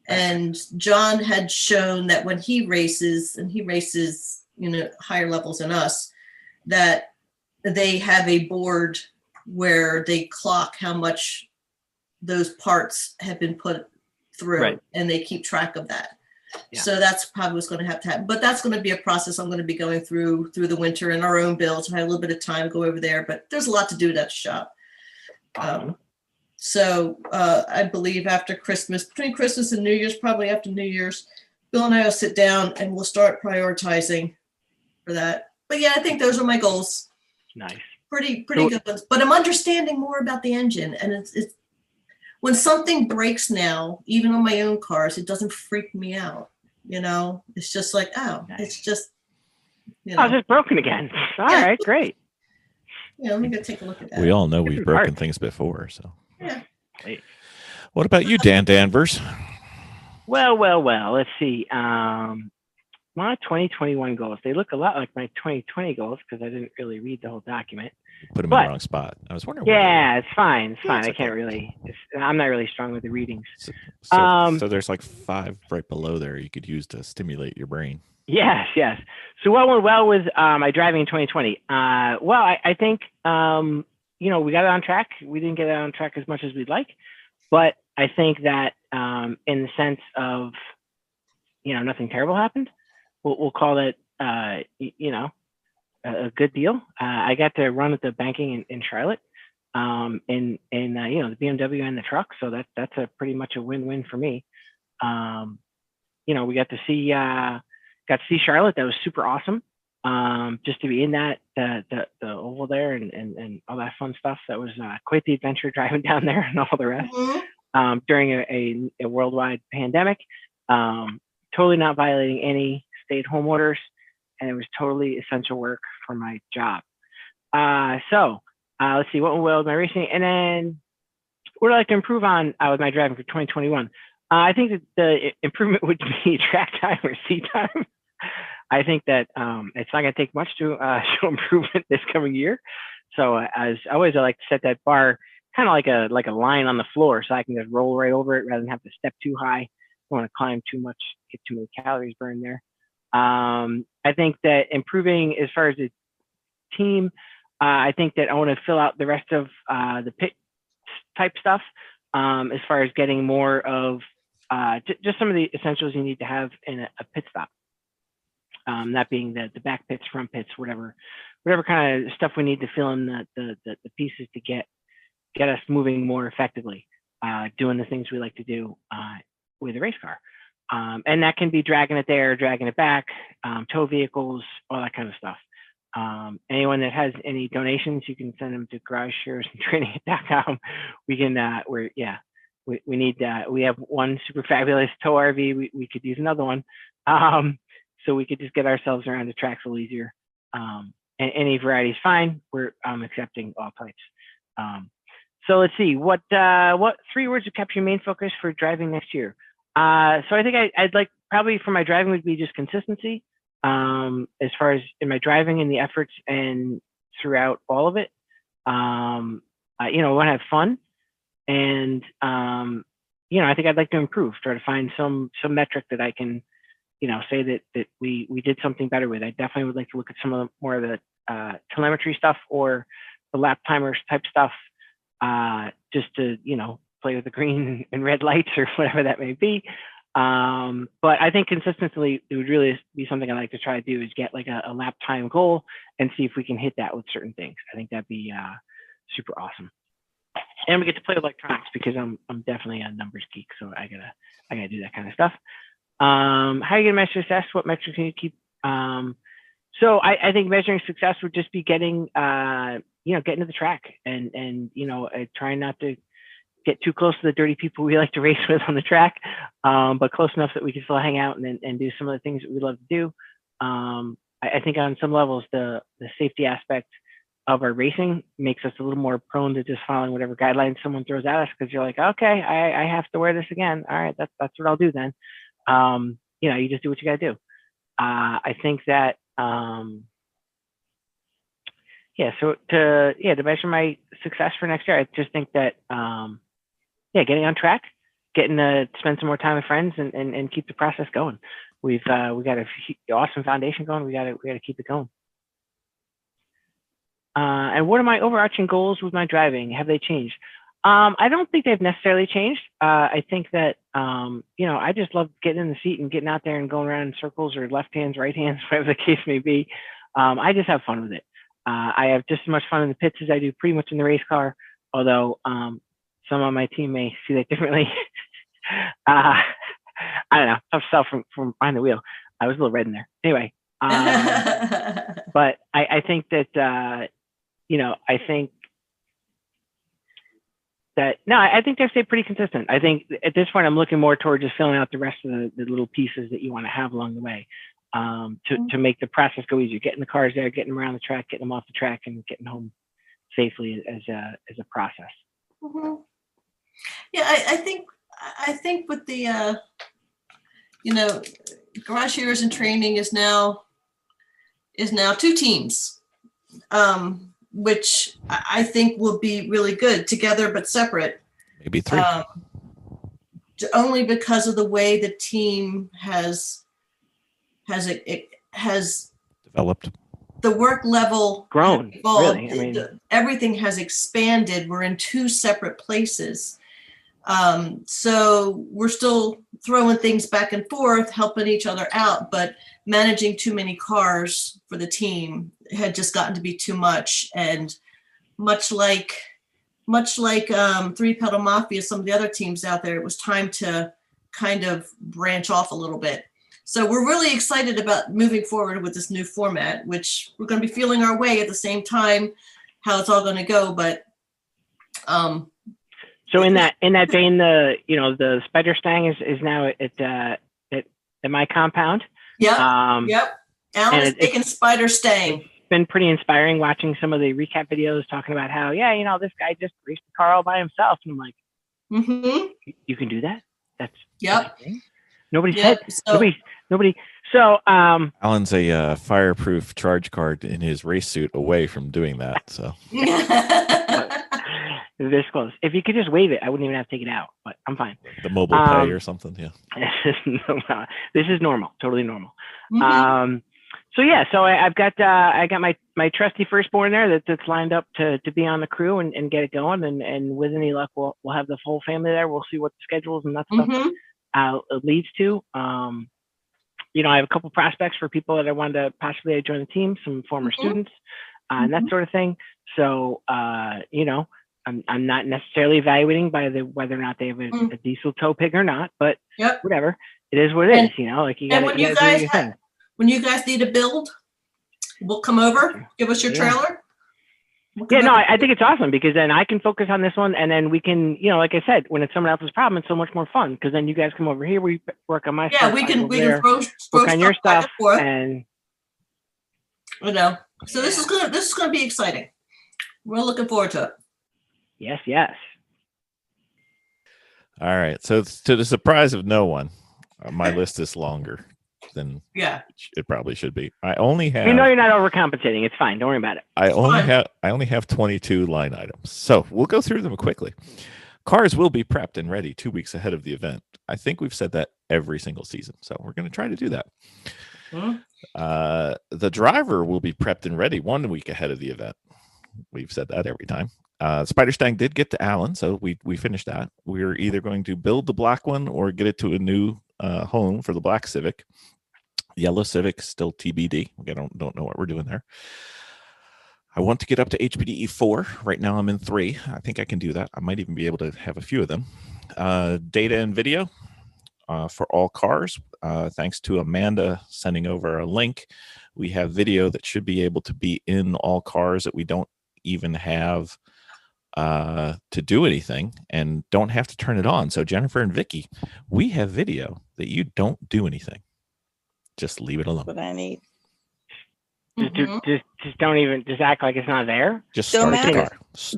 and John had shown that when he races, and he races, you know, higher levels than us, that they have a board where they clock how much those parts have been put through, and they keep track of that. Yeah. So that's probably what's going to happen. But that's going to be a process I'm going to be going through the winter in our own builds. I have a little bit of time to go over there, but there's a lot to do at that shop. So I believe after Christmas, between Christmas and New Year's, probably after New Year's, Bill and I will sit down and we'll start prioritizing for that. But yeah, I think those are my goals. Nice. Pretty good ones. But I'm understanding more about the engine, and it's when something breaks now, even on my own cars, it doesn't freak me out. You know, it's just like, it's just, you know. Oh, it's just broken again. All right, great. Yeah, let me go take a look at that. We all know we've broken things before, so. Yeah. What about you, Dan Danvers? Well. Let's see. My 2021 goals, they look a lot like my 2020 goals because I didn't really read the whole document. Put them in the wrong spot. I was wondering. Yeah, it's fine. It's fine. I can't really. I'm not really strong with the readings. So there's like 5 right below there you could use to stimulate your brain. Yes. So what went well with my driving in 2020? I think we got it on track. We didn't get it on track as much as we'd like, but I think that in the sense of nothing terrible happened. we'll call that a good deal. I got to run at the banking in Charlotte, and the BMW and the truck, so that's a pretty much a win-win for me. We got to see Charlotte. That was super awesome. Just to be in that the oval there and all that fun stuff. That was quite the adventure driving down there and all the rest. Mm-hmm. During a worldwide pandemic, totally not violating any stay-at-home orders, and it was totally essential work for my job. So let's see, what will my racing, and then what would I like to improve on with my driving for 2021? I think that the improvement would be track time or seat time. I think that it's not going to take much to show improvement this coming year. So as always, I like to set that bar kind of like a line on the floor, so I can just roll right over it rather than have to step too high. Don't want to climb too much, get too many calories burned there. I think that improving as far as the team, I think that I want to fill out the rest of the pit type stuff as far as getting more of just some of the essentials you need to have in a pit stop. That being the back pits, front pits, whatever kind of stuff we need to fill in the pieces to get us moving more effectively, doing the things we like to do with a race car. And that can be dragging it there, dragging it back, tow vehicles, all that kind of stuff. Anyone that has any donations, you can send them to garagesharesandtraining.com. We can, we need, we have one super fabulous tow RV. We could use another one. So we could just get ourselves around the tracks a little easier. And any variety is fine. We're accepting all types. So let's see, what 3 words would capture your main focus for driving next year? So I think I'd like, probably for my driving would be just consistency. As far as in my driving and the efforts and throughout all of it. I want to have fun, and I think I'd like to improve, try to find some metric that I can, say that we did something better with. I definitely would like to look at some of the more of the telemetry stuff or the lap timers type stuff, just to play with the green and red lights or whatever that may be. But I think consistently, it would really be something I like to try to do, is get like a lap time goal and see if we can hit that with certain things. I think that'd be super awesome. And we get to play with electronics because I'm definitely a numbers geek, so I gotta do that kind of stuff. How are you gonna measure success? What metrics can you keep? So I think measuring success would just be getting getting to the track and trying not to get too close to the dirty people we like to race with on the track, but close enough that we can still hang out and do some of the things that we love to do. I think on some levels, the safety aspect of our racing makes us a little more prone to just following whatever guidelines someone throws at us, because you're like, okay, I have to wear this again. All right, that's what I'll do then. You just do what you got to do. I think that, so to measure my success for next year, I just think that, getting on track, getting to spend some more time with friends and keep the process going. We got a awesome foundation going. We got to keep it going. And what are my overarching goals with my driving? Have they changed? I don't think they've necessarily changed. I think that, I just love getting in the seat and getting out there and going around in circles, or left hands, right hands, whatever the case may be. I just have fun with it. I have just as much fun in the pits as I do pretty much in the race car, although some of my team may see that differently. I don't know. Tough stuff from behind the wheel. I was a little red in there. Anyway, but I think that, I think they've stayed pretty consistent. I think at this point, I'm looking more toward just filling out the rest of the little pieces that you want to have along the way, to make the process go easier. Getting the cars there, getting them around the track, getting them off the track, and getting home safely as a process. Mm-hmm. Yeah, I think with the Garage Heroes and Training is now 2 teams, which I think will be really good together but separate. Maybe 3. Only because of the way the team has Developed. The work level grown. Evolved. Really, Everything has expanded. We're in 2 separate places. So we're still throwing things back and forth, helping each other out, but managing too many cars for the team had just gotten to be too much. And much like Three Pedal Mafia, some of the other teams out there, it was time to kind of branch off a little bit. So we're really excited about moving forward with this new format, which we're going to be feeling our way at the same time, how it's all going to go. But so in that vein, the Spider Stang is now at my compound. Yeah. Yep. Alan is taking Spider Stang. It's been pretty inspiring watching some of the recap videos talking about how, this guy just raced the car all by himself. And I'm like, you can do that? That's nobody said. Nobody. So Alan's a fireproof charge card in his race suit away from doing that. So this close. If you could just wave it, I wouldn't even have to take it out. But I'm fine. The mobile pay or something. Yeah. This is normal. Totally normal. So I've got I got my trusty firstborn there that's lined up to be on the crew and get it going, and with any luck we'll have the whole family there. We'll see what the schedules and that stuff it leads to. I have a couple prospects for people that I wanted to possibly join the team, some former students and that sort of thing. So I'm not necessarily evaluating by whether or not they have a diesel tow pig or not, but whatever, it is what it is. Like you got to do your thing. When you guys need a build, we'll come over, give us your trailer. I think it's awesome because then I can focus on this one, and then we can, like I said, when it's someone else's problem, it's so much more fun because then you guys come over here, we work on my stuff. Yeah, we can throw on your stuff, and So this is gonna be exciting. We're looking forward to it. Yes. All right. So to the surprise of no one, my list is longer than it probably should be. I only have. You're not overcompensating. It's fine. Don't worry about it. I only have 22 line items. So we'll go through them quickly. Cars will be prepped and ready 2 weeks ahead of the event. I think we've said that every single season, so we're going to try to do that. The driver will be prepped and ready 1 week ahead of the event. We've said that every time. Spider Stang did get to Alan, so we finished that. We're either going to build the black one or get it to a new home for the black Civic. Yellow Civic still TBD. I don't know what we're doing there. I want to get up to HPDE 4. Right now I'm in 3. I think I can do that. I might even be able to have a few of them. Data and video for all cars. Thanks to Amanda sending over a link, we have video that should be able to be in all cars that we don't even have to do anything and don't have to turn it on. So Jennifer and Vicki, we have video that you don't do anything. Just leave it alone. That's what I need. Just don't even act like it's not there. Just start the car.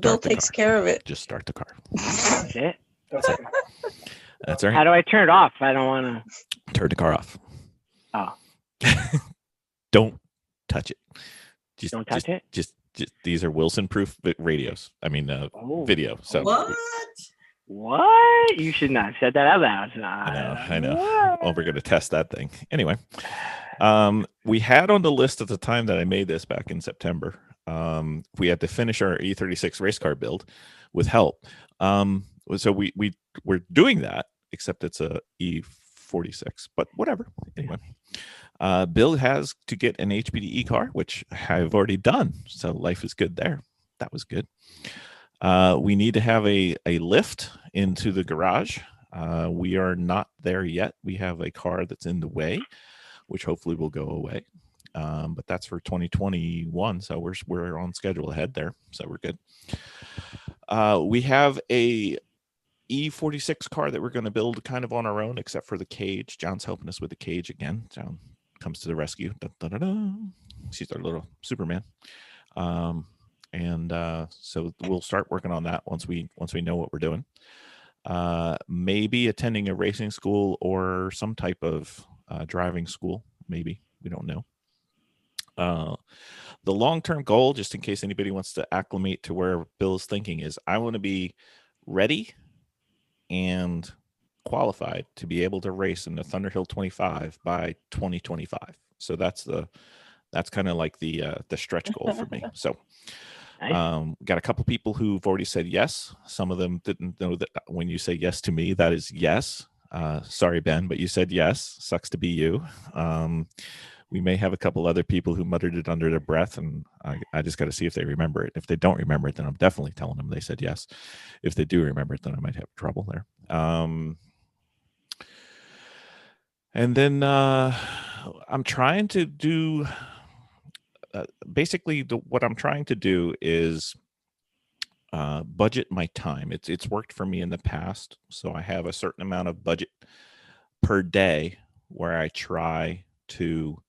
Bill takes care of it. Just start the car. That's it. That's all right. How do I turn it off? I don't want to turn the car off. Oh. Don't touch it. Don't touch it. Just these are Wilson-proof radios. I mean, video. So What? You should not have said that out loud. I know. Well, we're going to test that thing. Anyway, we had on the list at the time that I made this back in September, we had to finish our E36 race car build with help. So we're doing that, except it's a E46, but whatever. Anyway, Bill has to get an HPDE car, which I've already done. So life is good there. That was good. We need to have a lift into the garage. We are not there yet. We have a car that's in the way, which hopefully will go away. But that's for 2021. So we're on schedule ahead there. So we're good. We have a E46 car that we're going to build kind of on our own, except for the cage. John's helping us with the cage again. John comes to the rescue. Dun, dun, dun, dun. She's our little Superman. And so we'll start working on that once we know what we're doing. Maybe attending a racing school or some type of driving school. Maybe, we don't know. The long-term goal, just in case anybody wants to acclimate to where Bill's thinking, is I want to be ready and qualified to be able to race in the Thunderhill 25 by 2025. So that's kind of like the stretch goal for me. So got a couple people who've already said yes. Some of them didn't know that when you say yes to me, that is yes. Sorry, Ben, but you said yes. Sucks to be you. We may have a couple other people who muttered it under their breath, and I just got to see if they remember it. If they don't remember it, then I'm definitely telling them they said yes. If they do remember it, then I might have trouble there. And then I'm trying to do, basically what I'm trying to do is budget my time. It's worked for me in the past. So I have a certain amount of budget per day where I try to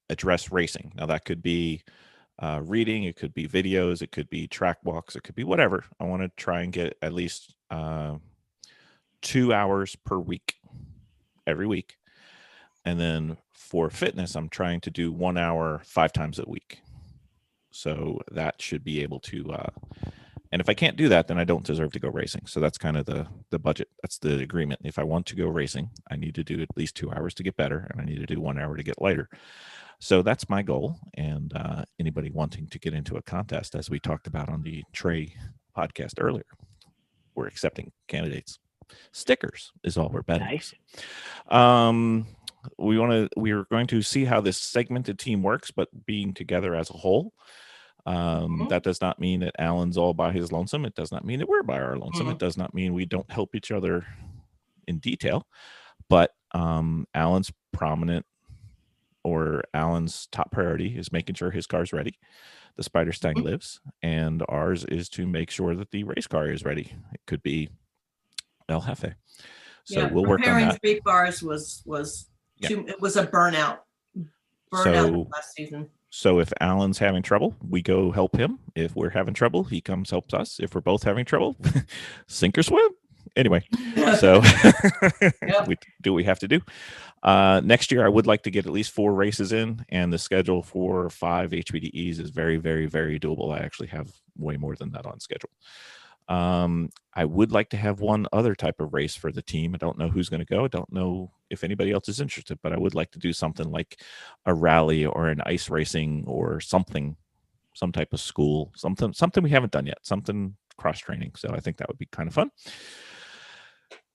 address racing. Now that could be reading, it could be videos, it could be track walks, it could be whatever. I want to try and get at least 2 hours per week, every week. And then for fitness, I'm trying to do 1 hour 5 times a week. So that should be able to, and if I can't do that, then I don't deserve to go racing. So that's kind of the budget. That's the agreement. If I want to go racing, I need to do at least 2 hours to get better, and I need to do 1 hour to get lighter. So that's my goal. And anybody wanting to get into a contest, as we talked about on the Trey podcast earlier, we're accepting candidates. Stickers is all we're betting. Nice. We're going to see how this segmented team works, but being together as a whole. That does not mean that Alan's all by his lonesome. It does not mean that we're by our lonesome. It does not mean we don't help each other in detail. But Alan's top priority is making sure his car's ready. The Spider Stang lives, and ours is to make sure that the race car is ready. It could be El Jefe. So we'll work on that. 3 cars was it was a burnout last season. So if Alan's having trouble, we go help him. If we're having trouble, he comes helps us. If we're both having trouble, sink or swim. Anyway, so we do what we have to do. Next year, I would like to get at least 4 races in, and the schedule for 5 HPDEs is very, very, very doable. I actually have way more than that on schedule. I would like to have one other type of race for the team. I don't know who's going to go. I don't know if anybody else is interested, but I would like to do something like a rally or an ice racing or something, some type of school, something we haven't done yet, something cross training. So I think that would be kind of fun.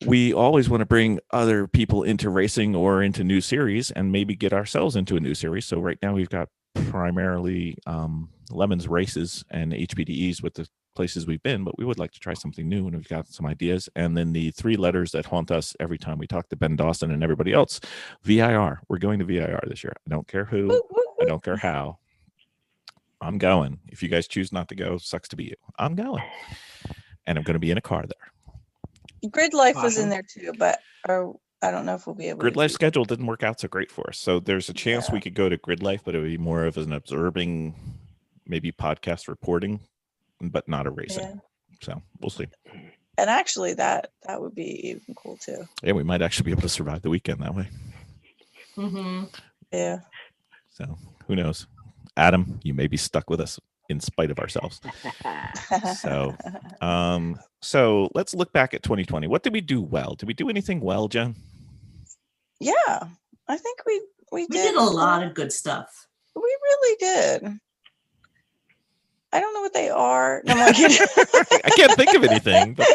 We always want to bring other people into racing or into new series and maybe get ourselves into a new series. So right now we've got primarily Lemons races and HPDEs with the places we've been, but we would like to try something new, and we've got some ideas. And then the 3 letters that haunt us every time we talk to Ben Dawson and everybody else, VIR. We're going to VIR this year. I don't care who, I don't care how. I'm going. If you guys choose not to go, sucks to be you. I'm going. And I'm going to be in a car there. Grid Life was in there too, but I don't know if we'll be able Grid to. Life schedule didn't work out so great for us. So there's a chance we could go to Grid Life, but it would be more of an observing, maybe podcast reporting, but not a racing. Yeah. So we'll see. And actually that would be even cool too. Yeah, we might actually be able to survive the weekend that way. Yeah. So who knows? Adam, you may be stuck with us in spite of ourselves. So let's look back at 2020. What did we do well? Did we do anything well, Jen? Yeah, I think we We did a lot of good stuff. We really did. I don't know what they are. No, I can't think of anything. But...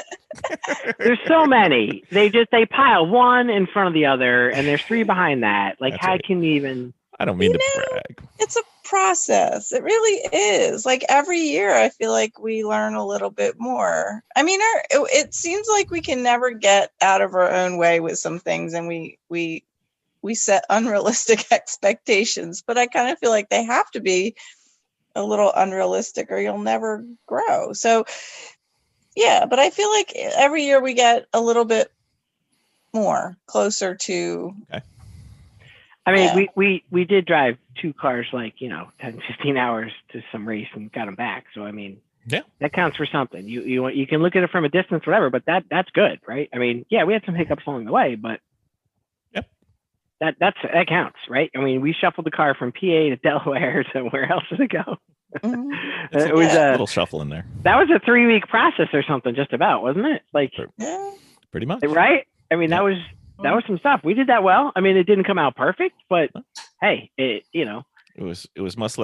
There's so many. They pile one in front of the other, and there's 3 behind that. Like, That's how right. can you even? I don't mean to brag. It's a process. It really is. Like every year, I feel like we learn a little bit more. I mean, it seems like we can never get out of our own way with some things, and we set unrealistic expectations. But I kind of feel like they have to be a little unrealistic, or you'll never grow. So, yeah. But I feel like every year we get a little bit more closer to. Okay. I mean, we did drive 2 cars, like, 10, 15 hours to some race and got them back. So, I mean, yeah, that counts for something. You can look at it from a distance, whatever, but that's good, right? I mean, yeah, we had some hiccups along the way, but yep, that counts, right? I mean, we shuffled the car from PA to Delaware to where else did it go? It was a little shuffle in there. That was a 3-week process or something, just about, wasn't it? Like, pretty much, right? I mean, that was some stuff. We did that well. I mean, it didn't come out perfect, but hey, it was much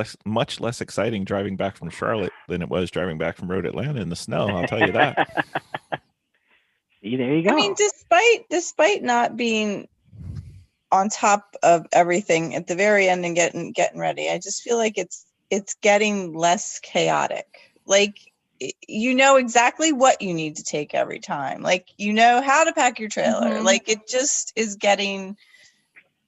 less exciting driving back from Charlotte than it was driving back from Road Atlanta in the snow. I'll tell you that. See, there you go. I mean, despite not being on top of everything at the very end and getting ready, I just feel like it's getting less chaotic. Like, you know exactly what you need to take every time. Like, you know how to pack your trailer. Mhm. Like, it just is getting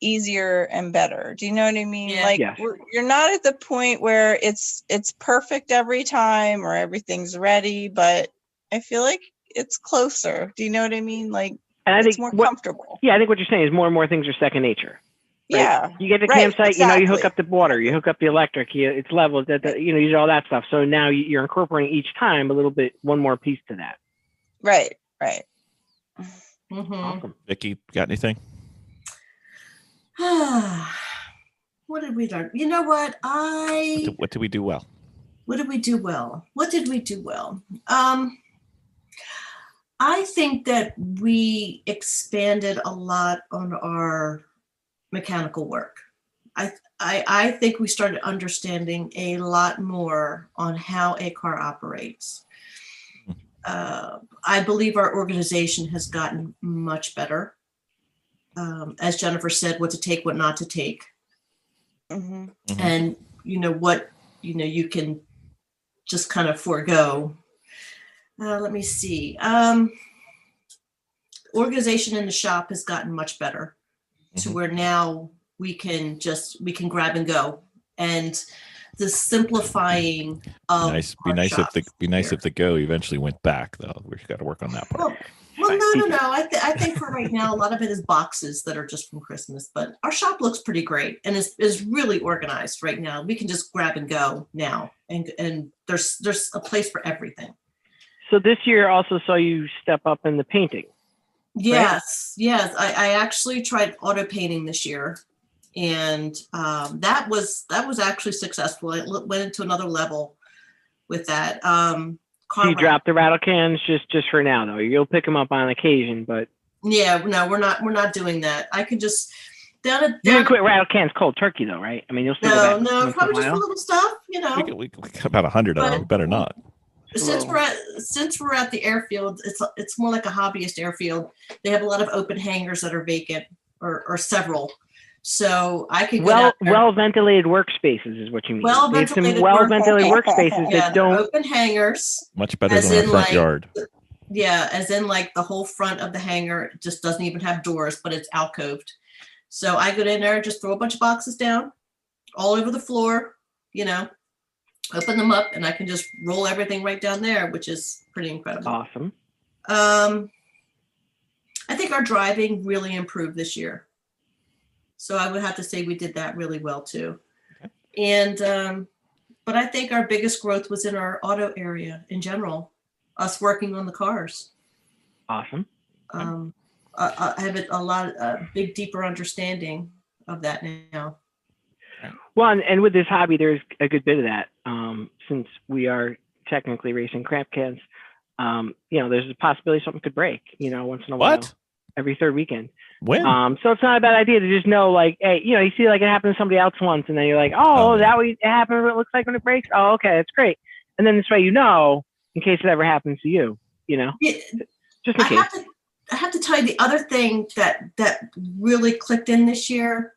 easier and better. Do you know what I mean? Yeah. Like, Yes. you're not at the point where it's perfect every time or everything's ready, but I feel like it's closer. Do you know what I mean? Like, And I it's think more what comfortable. I think what you're saying is more and more things are second nature. Right? Yeah. You get to Right, campsite, you know, you hook exactly. up the water, you hook up the electric, it's leveled, you know, you do all that stuff. So now you're incorporating each time a little bit, one more piece to that. Right. Mhm. Awesome. Vicki, got anything? What did we learn? You know what? What did we do well? What did we do well? I think that we expanded a lot on our mechanical work. I think we started understanding a lot more on how a car operates. I believe our organization has gotten much better. As Jennifer said, what to take, what not to take. Mm-hmm. And what you can just kind of forego. Let me see. Organization in the shop has gotten much better to where now we can grab and go, and the simplifying of Be nice shops if the go eventually went back, though. We've got to work on that part. Well, no. I think for right now, a lot of it is boxes that are just from Christmas, but our shop looks pretty great and is really organized right now. We can just grab and go now, and there's a place for everything. So this year also saw you step up in the painting. Yes. I actually tried auto painting this year, and that was actually successful. I went into another level with that. So you drop the rattle cans just for now, though. You'll pick them up on occasion, but yeah, no, we're not doing that. I could just you didn't quit rattle cans cold turkey, though, right? I mean, you'll still go back. No, probably just for little stuff, We got about 100 of them. We better not. Since we're at the airfield, it's more like a hobbyist airfield. They have a lot of open hangars that are vacant, or several. So I can go well-ventilated workspaces is what you mean. Well-ventilated workspaces that don't open hangars. Much better than our front yard. Yeah, as in like the whole front of the hangar just doesn't even have doors, but it's alcoved. So I go in there, just throw a bunch of boxes down all over the floor, open them up, and I can just roll everything right down there, which is pretty incredible. Awesome. I think our driving really improved this year. So I would have to say we did that really well too. Okay. And, but I think our biggest growth was in our auto area in general, us working on the cars. Awesome. I have a big, deeper understanding of that now. Well, and with this hobby, there's a good bit of that. Since we are technically racing crap cans, there's a possibility something could break, once in a while. What? Every third weekend. When? So it's not a bad idea to just know, like, hey, you see like it happened to somebody else once, and then you're like, oh, that way it happened. It looks like when it breaks. Oh, okay, that's great. And then this way, in case it ever happens to you, Yeah, just in case. I have to tell you the other thing that really clicked in this year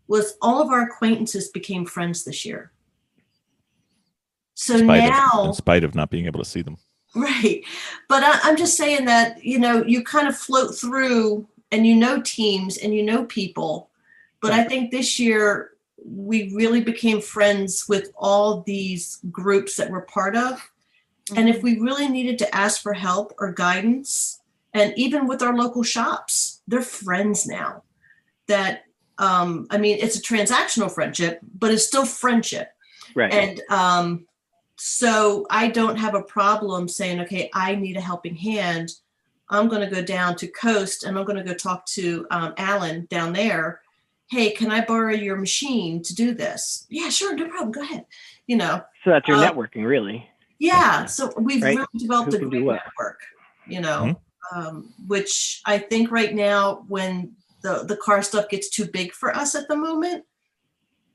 was all of our acquaintances became friends this year. So in spite of not being able to see them. Right. But I'm just saying that, you kind of float through and teams and people. But I think this year we really became friends with all these groups that we're part of. Mm-hmm. And if we really needed to ask for help or guidance, and even with our local shops, they're friends now. That, it's a transactional friendship, but it's still friendship. Right. And, so I don't have a problem saying, okay, I need a helping hand. I'm going to go down to Coast and I'm going to go talk to Alan down there. Hey, can I borrow your machine to do this? Yeah, sure. No problem. Go ahead. So that's your networking, really. Yeah. So we've really developed a great network, Mm-hmm. Which I think right now when the car stuff gets too big for us at the moment,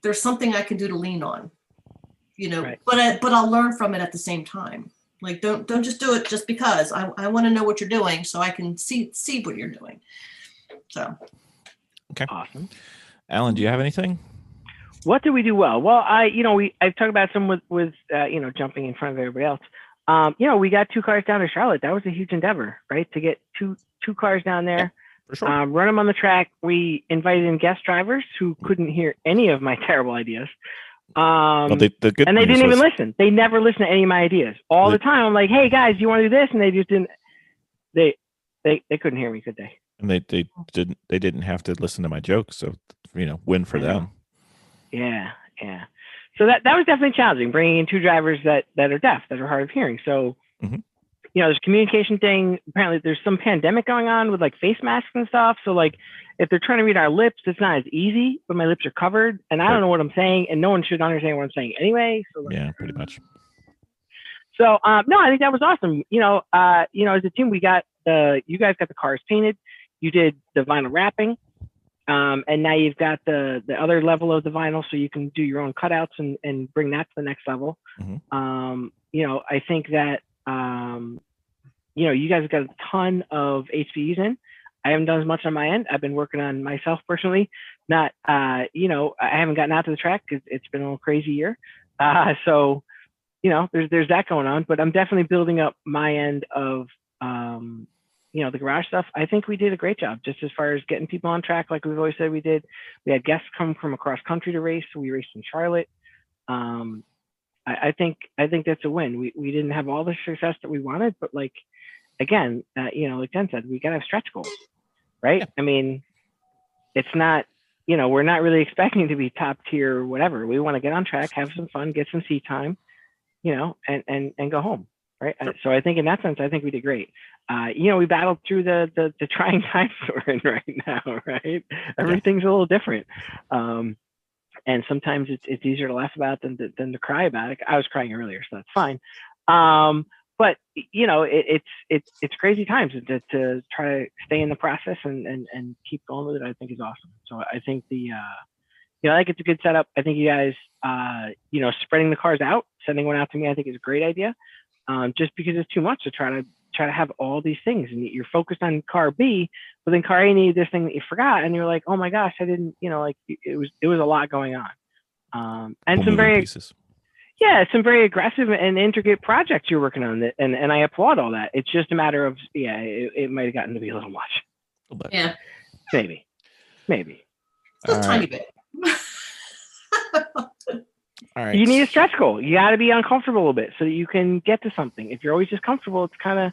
there's something I can do to lean on. Right. But I'll learn from it at the same time. Like, don't just do it just because. I want to know what you're doing so I can see what you're doing. So. Okay. Awesome. Alan, do you have anything? What did we do well? Well, I've talked about some with jumping in front of everybody else. We got 2 cars down to Charlotte. That was a huge endeavor, right? To get two cars down there, Yeah, for sure. run them on the track. We invited in guest drivers who couldn't hear any of my terrible ideas. Well, the good and they news didn't even was- listen. They never listened to any of my ideas. All the time, I'm like, "Hey guys, you want to do this?" And they just didn't. They couldn't hear me, could they? And they didn't have to listen to my jokes, so win for them. Yeah. So that was definitely challenging, bringing in 2 drivers that are deaf, that are hard of hearing. So, there's a communication thing. Apparently, there's some pandemic going on with like face masks and stuff. So like, if they're trying to read our lips, it's not as easy. But my lips are covered, and I don't know what I'm saying, and no one should understand what I'm saying anyway. So like, Yeah, pretty much. So no, I think that was awesome. As a team, we got you guys got the cars painted. You did the vinyl wrapping. And now you've got the other level of the vinyl, so you can do your own cutouts and bring that to the next level. I think that, you guys have got a ton of HPs in. I haven't done as much on my end. I've been working on myself personally. Not, I haven't gotten out to the track because it's been a little crazy year. So, there's that going on, but I'm definitely building up my end of, the garage stuff. I think we did a great job just as far as getting people on track, like we've always said we did. We had guests come from across country to race. We raced in Charlotte. I think that's a win. We didn't have all the success that we wanted, but like, again, like Jen said, we got to have stretch goals, right? Yeah. I mean, it's not, we're not really expecting to be top tier or whatever. We want to get on track, have some fun, get some seat time, and go home. Right. Sure. So I think in that sense, I think we did great. We battled through the trying times we're in right now. Right. Everything's a little different. And sometimes it's easier to laugh about than to cry about it. I was crying earlier, so that's fine. But it's crazy times to try to stay in the process and keep going with it. I think is awesome. So I think I think it's a good setup. I think you guys, spreading the cars out, sending one out to me, I think is a great idea. Just because it's too much to try to have all these things, and you're focused on car B, but then car A needed this thing that you forgot, and you're like, oh my gosh, I didn't, it was a lot going on. And some very pieces. Yeah, some very aggressive and intricate projects you're working on, and I applaud all that. It's just a matter of it might have gotten to be a little much. Yeah, maybe, just a tiny bit. All right. You need a stretch goal. You got to be uncomfortable a little bit so that you can get to something. If you're always just comfortable, it's kind of,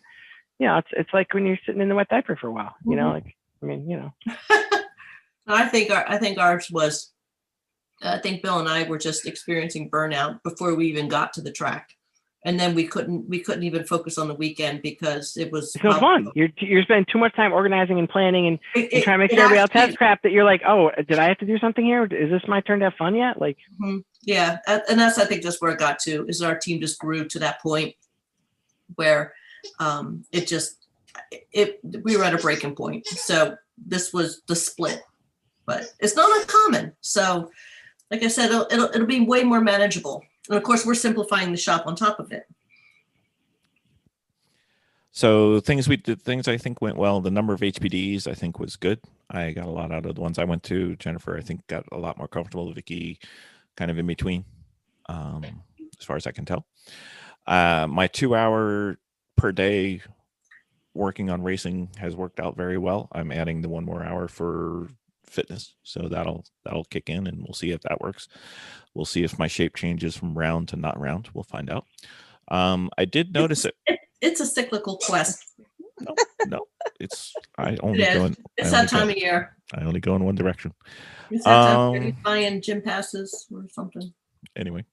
it's like when you're sitting in the wet diaper for a while. I think ours was. I think Bill and I were just experiencing burnout before we even got to the track, and then we couldn't even focus on the weekend because it was no fun. You're spending too much time organizing and planning and trying to make sure everybody else has crap that you're like, oh, did I have to do something here? Is this my turn to have fun yet? Like, yeah, and that's I think just where it got to is our team just grew to that point where we were at a breaking point. So this was the split, but it's not uncommon. So. Like I said, it'll be way more manageable. And of course, we're simplifying the shop on top of it. So things I think went well. The number of HPDs I think was good. I got a lot out of the ones I went to. Jennifer, I think, got a lot more comfortable. Vicki, kind of in between, as far as I can tell. My 2-hour per day working on racing has worked out very well. I'm adding the 1 more hour for fitness, so that'll kick in, and we'll see if that works. We'll see if my shape changes from round to not round. We'll find out. I did notice it's a cyclical quest. No, it's I only go in. It's that time of year. I only go in one direction. It's that time of year, buying gym passes or something. Anyway,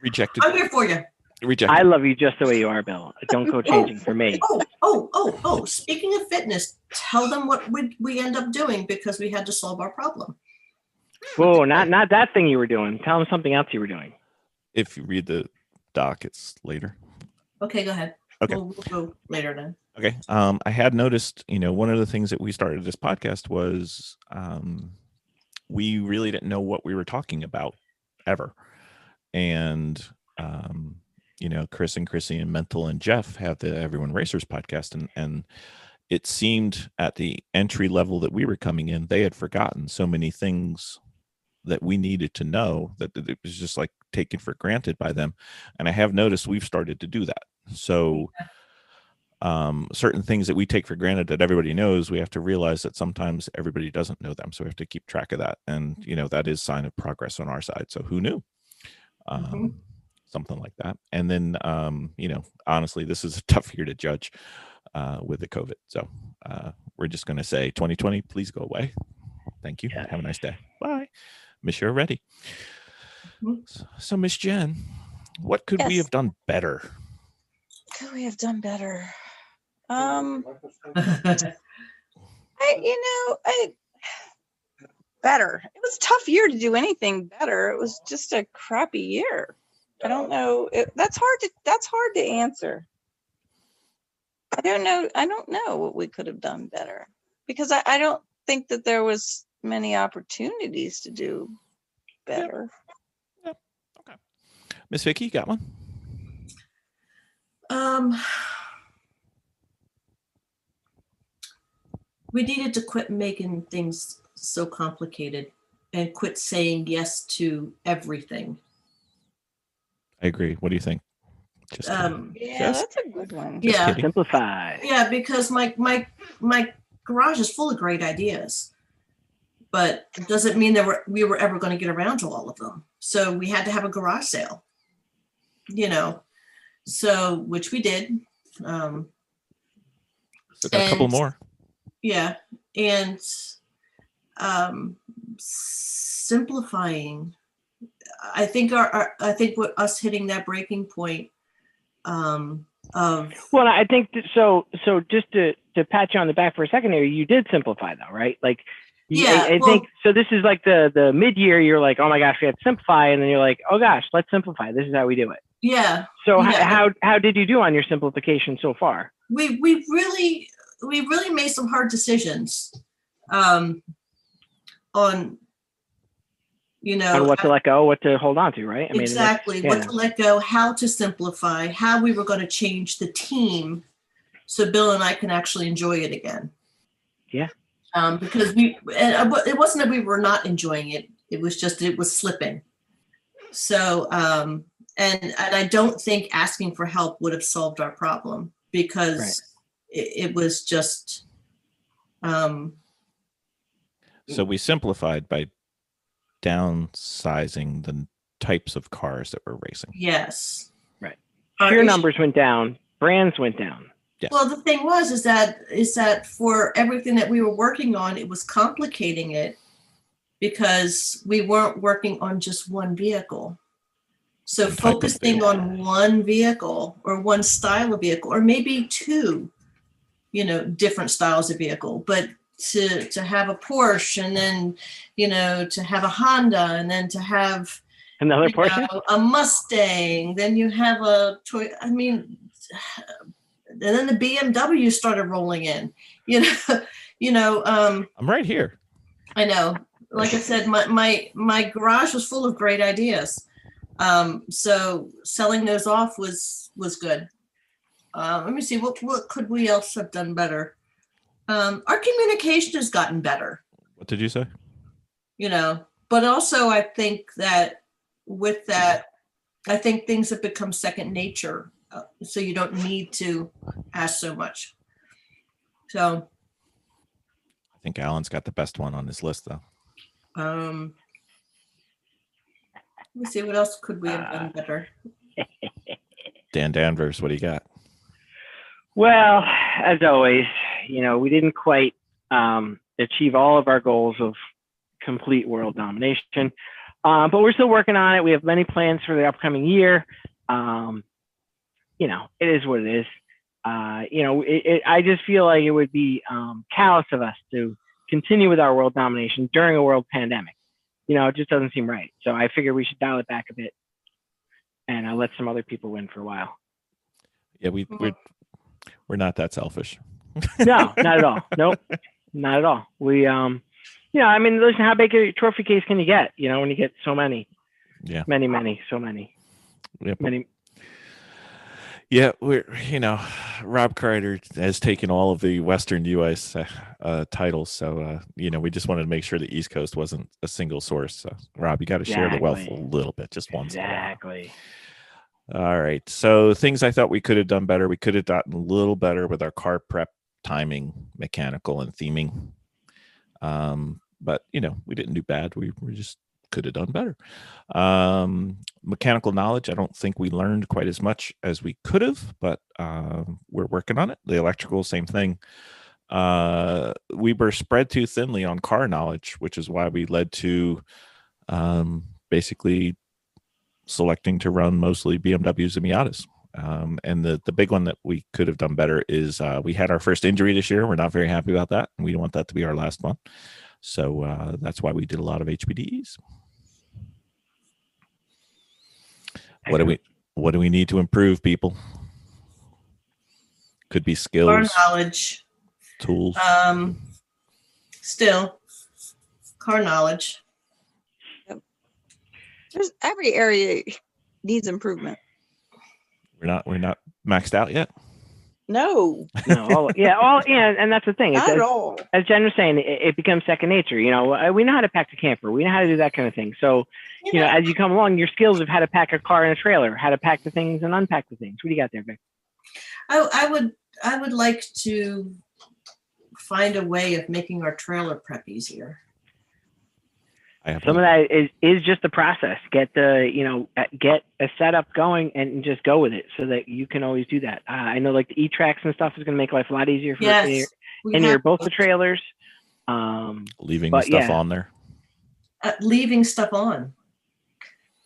rejected. I'm here for you. Rejected. I love you just the way you are, Bill. Don't go changing for me. Oh! Speaking of fitness, tell them what we end up doing because we had to solve our problem. Whoa, not that thing you were doing. Tell them something else you were doing. If you read the doc, it's later. Okay, go ahead. Okay, we'll go later then. Okay. I had noticed, one of the things that we started this podcast was we really didn't know what we were talking about ever, and Chris and Chrissy and Mental and Jeff have the Everyone Racers podcast, and it seemed at the entry level that we were coming in, they had forgotten so many things that we needed to know that it was just like taken for granted by them. And I have noticed we've started to do that. So certain things that we take for granted that everybody knows, we have to realize that sometimes everybody doesn't know them. So we have to keep track of that. And, that is sign of progress on our side. So who knew? Something like that. And then, honestly, this is a tough year to judge with the COVID. So we're just going to say 2020, please go away. Thank you. Yeah. Have a nice day. Bye. Miss you already. So Miss Jen, what could we have done better? Could we have done better? Better. It was a tough year to do anything better. It was just a crappy year. I don't know. That's hard to answer. I don't know what we could have done better, because I don't think that there was many opportunities to do better. Yep. Okay. Miss Vicki, you got one? We needed to quit making things so complicated and quit saying yes to everything. I agree. What do you think? That's a good one. Yeah, simplify. Yeah, because my garage is full of great ideas, but it doesn't mean that we were ever going to get around to all of them. So we had to have a garage sale, so which we did. So got a couple more. Yeah, and simplifying. I think what us hitting that breaking point of. Well, I think so just to pat you on the back for a second here, you did simplify though, right? Like, I think so. This is like the mid-year. You're like, oh my gosh, we have to simplify, and then you're like, oh gosh, let's simplify. This is how we do it. Yeah. So how did you do on your simplification so far? We really made some hard decisions on on what to let go, what to hold on to, right? Exactly. What to let go, how to simplify, how we were going to change the team so Bill and I can actually enjoy it again. Yeah. Because it wasn't that we were not enjoying it. It was just, it was slipping. So, and I don't think asking for help would have solved our problem, because it was just. So we simplified by downsizing the types of cars that we're racing. Yes. Right. Sheer numbers went down. Brands went down. Yes. Well, the thing is that for everything that we were working on, it was complicating it because we weren't working on just one vehicle. So focusing on one vehicle or one style of vehicle, or maybe two, different styles of vehicle, but to have a Porsche, and then, to have a Honda, and then to have another Porsche, a Mustang, then you have a Toyota. I mean, and then the BMW started rolling in, I'm right here. I know. Like I said, my garage was full of great ideas. So selling those off was good. Let me see, what could we else have done better? Our communication has gotten better. What did you say? But also I think that with that, I think things have become second nature. So you don't need to ask so much. So I think Alan's got the best one on his list, though. Let me see, what else could we have done better? Dan Danvers, what do you got? Well, as always, we didn't quite achieve all of our goals of complete world domination, but we're still working on it. We have many plans for the upcoming year. It is what it is. I just feel like it would be callous of us to continue with our world domination during a world pandemic. It just doesn't seem right. So I figure we should dial it back a bit and let some other people win for a while. Yeah, we're not that selfish. No, not at all. Nope, not at all. We, listen, how big a trophy case can you get? When you get so many, yeah, many, so many, yep. many. Yeah, Rob Kreider has taken all of the Western US titles, so we just wanted to make sure the East Coast wasn't a single source. So, Rob, you got to share the wealth a little bit, just once in a while. Exactly. All right. So things I thought we could have done better. We could have gotten a little better with our car prep, timing, mechanical, and theming. But we didn't do bad. We just could have done better. Mechanical knowledge, I don't think we learned quite as much as we could have, but we're working on it. The electrical, same thing. We were spread too thinly on car knowledge, which is why we led to basically selecting to run mostly BMWs and Miatas. And the big one that we could have done better is we had our first injury this year. We're not very happy about that. And we don't want that to be our last one. So that's why we did a lot of HPDEs. What do we need to improve, people? Could be skills, Car knowledge, tools. Still, car knowledge. There's every area needs improvement. We're not maxed out yet. No. And that's the thing. Not at all. As Jen was saying, it becomes second nature. We know how to pack the camper. We know how to do that kind of thing. So, as you come along, your skills of how to pack a car and a trailer, how to pack the things and unpack the things. What do you got there, Vic? I would like to find a way of making our trailer prep easier. Some of that is just the process. Get get a setup going and just go with it, so that you can always do that. I know, like the E-Tracks and stuff is going to make life a lot easier for both the trailers. Leaving stuff on there. Leaving stuff on,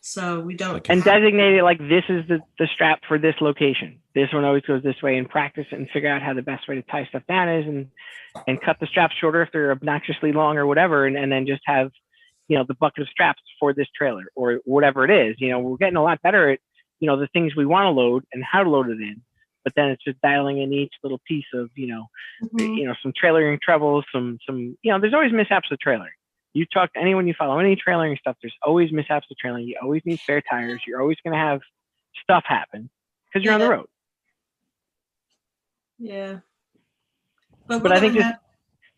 so we don't. And designate it like this is the strap for this location. This one always goes this way, and practice it and figure out how the best way to tie stuff down is, and cut the straps shorter if they're obnoxiously long or whatever, and then just have the bucket of straps for this trailer or whatever it is. We're getting a lot better at, the things we want to load and how to load it in, but then it's just dialing in each little piece of, some trailering troubles, some, there's always mishaps with trailering. You talk to anyone you follow, any trailering stuff, there's always mishaps with trailing. You always need spare tires. You're always going to have stuff happen because you're on the road. Yeah. But I think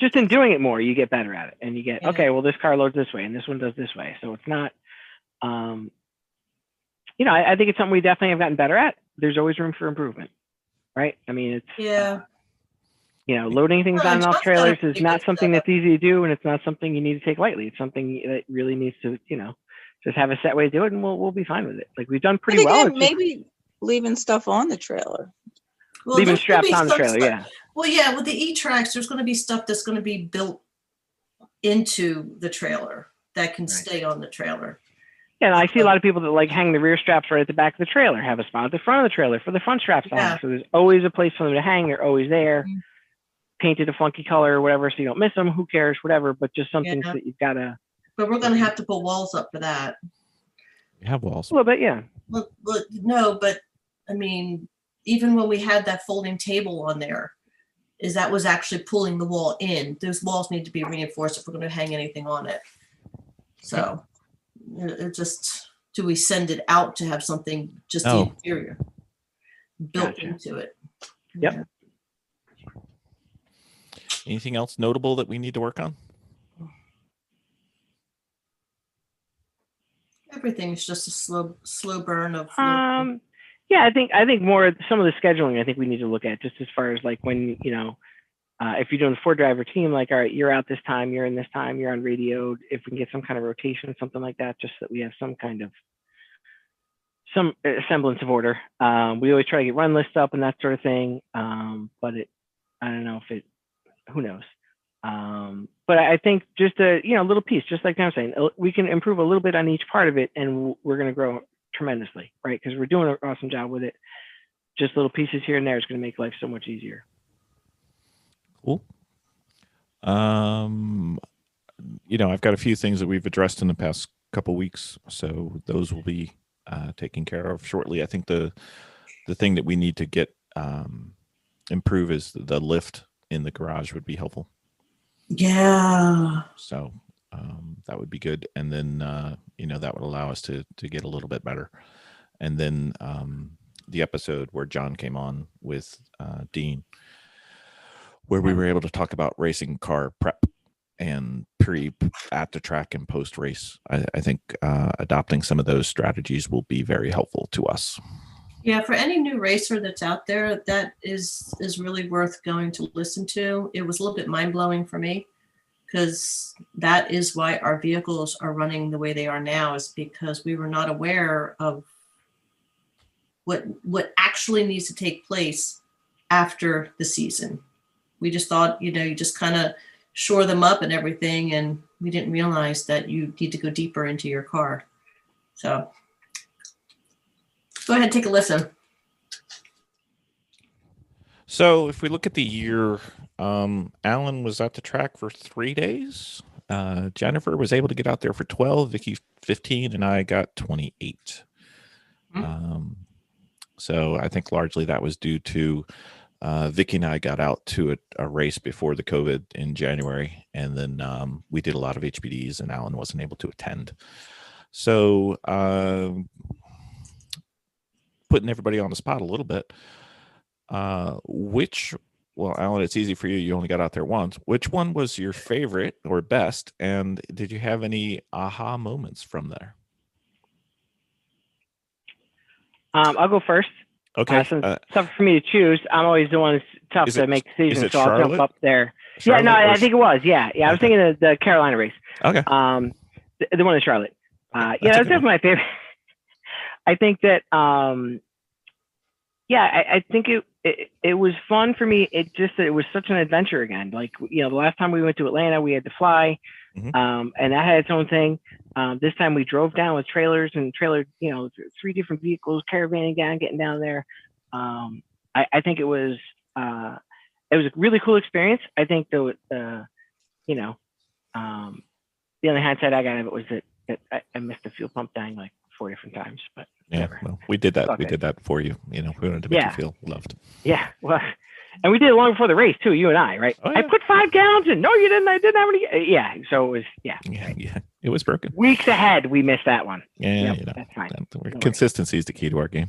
just in doing it more, you get better at it, and you get, okay, well, this car loads this way and this one does this way. So it's not, I think it's something we definitely have gotten better at. There's always room for improvement, right? I mean, it's, loading things on and off trailers is not something that's easy to do, and it's not something you need to take lightly. It's something that really needs to, just have a set way to do it, and we'll be fine with it. Like, we've done pretty well. Maybe leaving stuff on the trailer. Well, leaving straps on the trailer, yeah. Well, yeah, with the E-Tracks, there's going to be stuff that's going to be built into the trailer that can stay on the trailer. Yeah, and I see a lot of people that like hang the rear straps right at the back of the trailer, have a spot at the front of the trailer for the front straps on. So there's always a place for them to hang. They're always there, painted a funky color or whatever, so you don't miss them. Who cares? Whatever, but just something that you've got to. But we're going to have to put walls up for that. We have walls. A little bit, yeah. Well, no, but I mean, even when we had that folding table on there, that was actually pulling the wall in. Those walls need to be reinforced if we're going to hang anything on it. So it just, do we send it out to have something just the interior built into it? Yep. Anything else notable that we need to work on? Everything's just a slow burn of. Yeah, I think more some of the scheduling. I think we need to look at, just as far as like when if you're doing a 4-driver team, like, all right, you're out this time, you're in this time, you're on radio. If we can get some kind of rotation, something like that, just so that we have some semblance of order. We always try to get run lists up and that sort of thing, but I don't know if who knows. But I think just a little piece, just like I'm saying, we can improve a little bit on each part of it, and we're going to grow tremendously, right? Because we're doing an awesome job with it. Just little pieces here and there is going to make life so much easier. Cool. I've got a few things that we've addressed in the past couple weeks, so those will be taken care of shortly. I think the thing that we need to get improve is the lift in the garage would be helpful. Yeah. So that would be good, and then that would allow us to get a little bit better. And then the episode where John came on with Dean, where we were able to talk about racing car prep and at the track and post race. I think adopting some of those strategies will be very helpful to us. Yeah, for any new racer that's out there, that is really worth going to listen to. It was a little bit mind-blowing for me, because that is why our vehicles are running the way they are now, is because we were not aware of what actually needs to take place after the season. We just thought, you just kind of shore them up and everything, and we didn't realize that you need to go deeper into your car. So go ahead and take a listen. So if we look at the year, Alan was at the track for 3 days. Jennifer was able to get out there for 12, Vicki 15, and I got 28. So I think largely that was due to Vicki and I got out to a race before the COVID in January, and then we did a lot of HPDs, and Alan wasn't able to attend. So putting everybody on the spot a little bit, well, Alan, it's easy for you. You only got out there once. Which one was your favorite or best? And did you have any aha moments from there? I'll go first. Okay. Since it's tough for me to choose, I'm always the one that's tough to make decisions, so I'll jump up there. Charlotte, yeah, no, I think it was. Yeah. I was thinking of the Carolina race. Okay. The one in Charlotte. That was definitely my favorite. I think that, I think it was fun for me. It was such an adventure again. Like, the last time we went to Atlanta, we had to fly, and that had its own thing. This time we drove down with trailers and 3 different vehicles, caravanning down, getting down there. I think it was a really cool experience. I think the only hindsight I got of it was that I missed the fuel pump dying like 4 different times, but whatever. Well, we did that. Okay. We did that for you. We wanted to make you feel loved. Yeah. Well, and we did it long before the race too, you and I, right? Oh, yeah. I put 5 gallons in. No, you didn't. I didn't have any. Yeah. So it was, Yeah. It was broken. Weeks ahead, we missed that one. Yeah. That's fine. Consistency is the key to our game.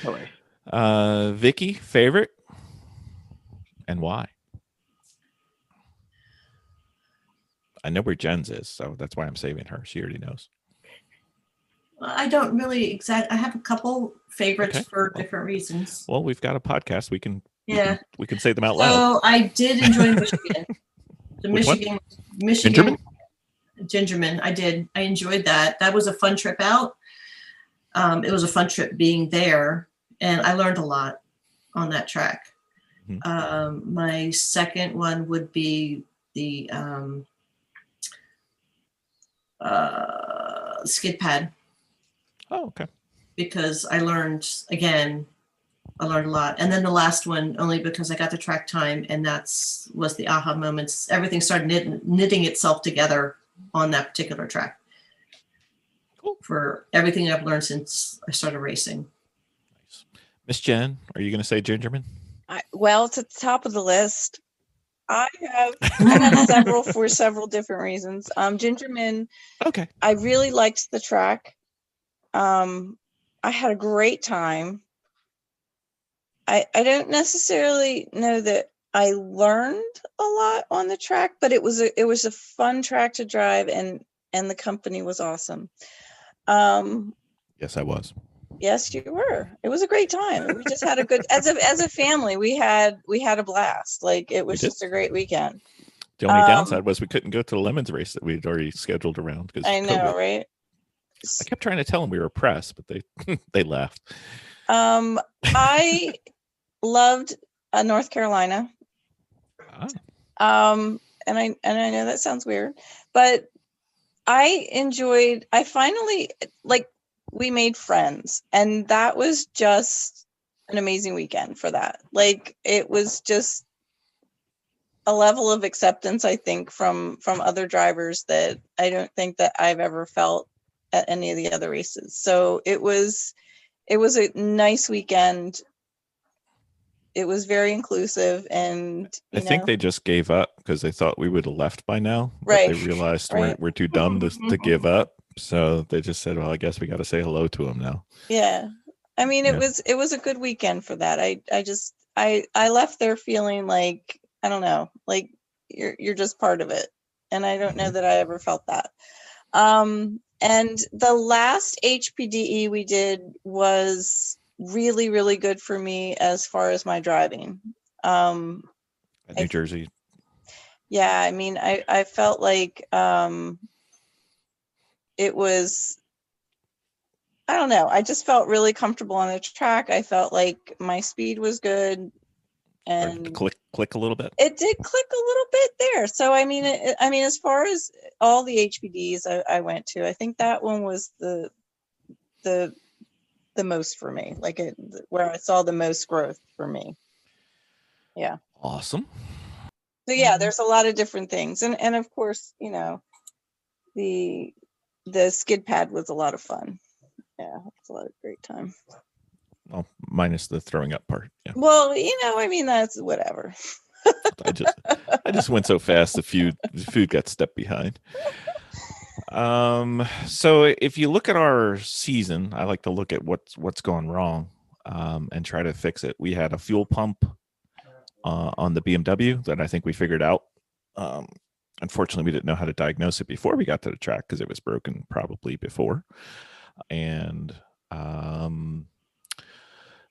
No worries. Vicki, favorite and why? I know where Jen's is, so that's why I'm saving her. She already knows. I don't really I have a couple favorites for different reasons. Well, we've got a podcast. We can say them out loud. So I did enjoy Michigan. Michigan. Gingerman. I did. I enjoyed that. That was a fun trip out. It was a fun trip being there, and I learned a lot on that track. Mm-hmm. My second one would be the skid pad. Oh, okay. Because I learned a lot. And then the last one, only because I got the track time, and was the aha moments. Everything started knitting itself together on that particular track. Cool. For everything I've learned since I started racing. Nice. Miss Jen, are you going to say Gingerman? Well, it's at the top of the list. I have several for several different reasons. Gingerman. Okay. I really liked the track. I had a great time. I don't necessarily know that I learned a lot on the track, but it was a fun track to drive, and the company was awesome. Yes, I was. Yes, you were. It was a great time. We just had a good as a family. We had a blast. Like, it was just a great weekend. The only downside was we couldn't go to the Lemons race that we'd already scheduled around because I know, COVID. Right? I kept trying to tell them we were pressed, but they laughed. I loved North Carolina. And I know that sounds weird, but I finally, we made friends, and that was just an amazing weekend for that. Like, it was just a level of acceptance, I think, from other drivers that I don't think that I've ever felt at any of the other races. So it was a nice weekend. It was very inclusive, and I think they just gave up because they thought we would have left by now. Right. They realized we're too dumb to give up. So they just said, well, I guess we got to say hello to them now. Yeah. I mean, Yeah. it was a good weekend for that. I left there feeling like, I don't know, like you're just part of it. And I don't know that I ever felt that. And the last HPDE we did was really, really good for me as far as my driving. New Jersey. Yeah, I mean, I felt like it was, I don't know, I just felt really comfortable on the track. I felt like my speed was good, and Click a little bit. it did click a little bit there. So I mean, as far as all the HPDs I went to, I think that one was the most for me, like where I saw the most growth for me. Yeah. Awesome. So yeah, there's a lot of different things, and of course, you know, the skid pad was a lot of fun. Yeah, it's a lot of great time. Well, minus the throwing up part. Yeah. Well, you know, I mean, that's whatever. I just went so fast the food got stepped behind. So if you look at our season, I like to look at what's gone wrong, and try to fix it. We had a fuel pump on the BMW that I think we figured out. Unfortunately, we didn't know how to diagnose it before we got to the track because it was broken probably before. And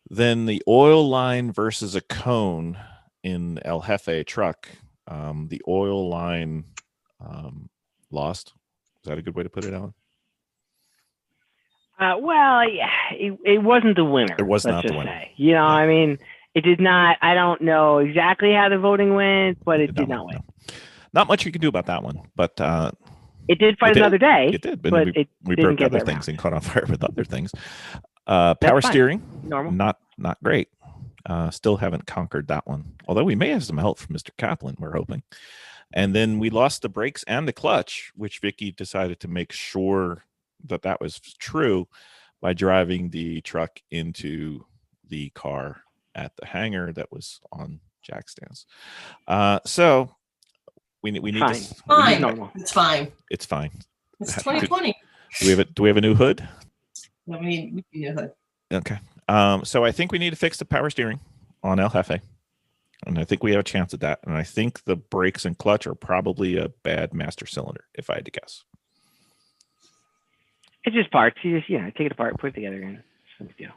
then the oil line versus a cone in El Jefe truck. The oil line lost. Is that a good way to put it, Alan? Well, yeah, it wasn't the winner. It was let's not the just winner. say. You know, Yeah. I mean, it did not. I don't know exactly how the voting went, but it did not win. No. Not much you can do about that one, but it did fight another day. It did, but we didn't broke get other that things round. and caught on fire with other things. Power fine. steering, Normal. not great. Still haven't conquered that one. Although we may have some help from Mr. Kaplan, we're hoping. And then we lost the brakes and the clutch, which Vicki decided to make sure that was true by driving the truck into the car at the hangar that was on jack stands. So we need Fine. to Fine. Normal. It's fine. It's fine. It's 2020. Do we have a new hood? No, we need a hood. Okay. So I think we need to fix the power steering on El Jefe. And I think we have a chance at that. And I think the brakes and clutch are probably a bad master cylinder, if I had to guess. It's just parts. You just, take it apart, put it together, and it's no big deal.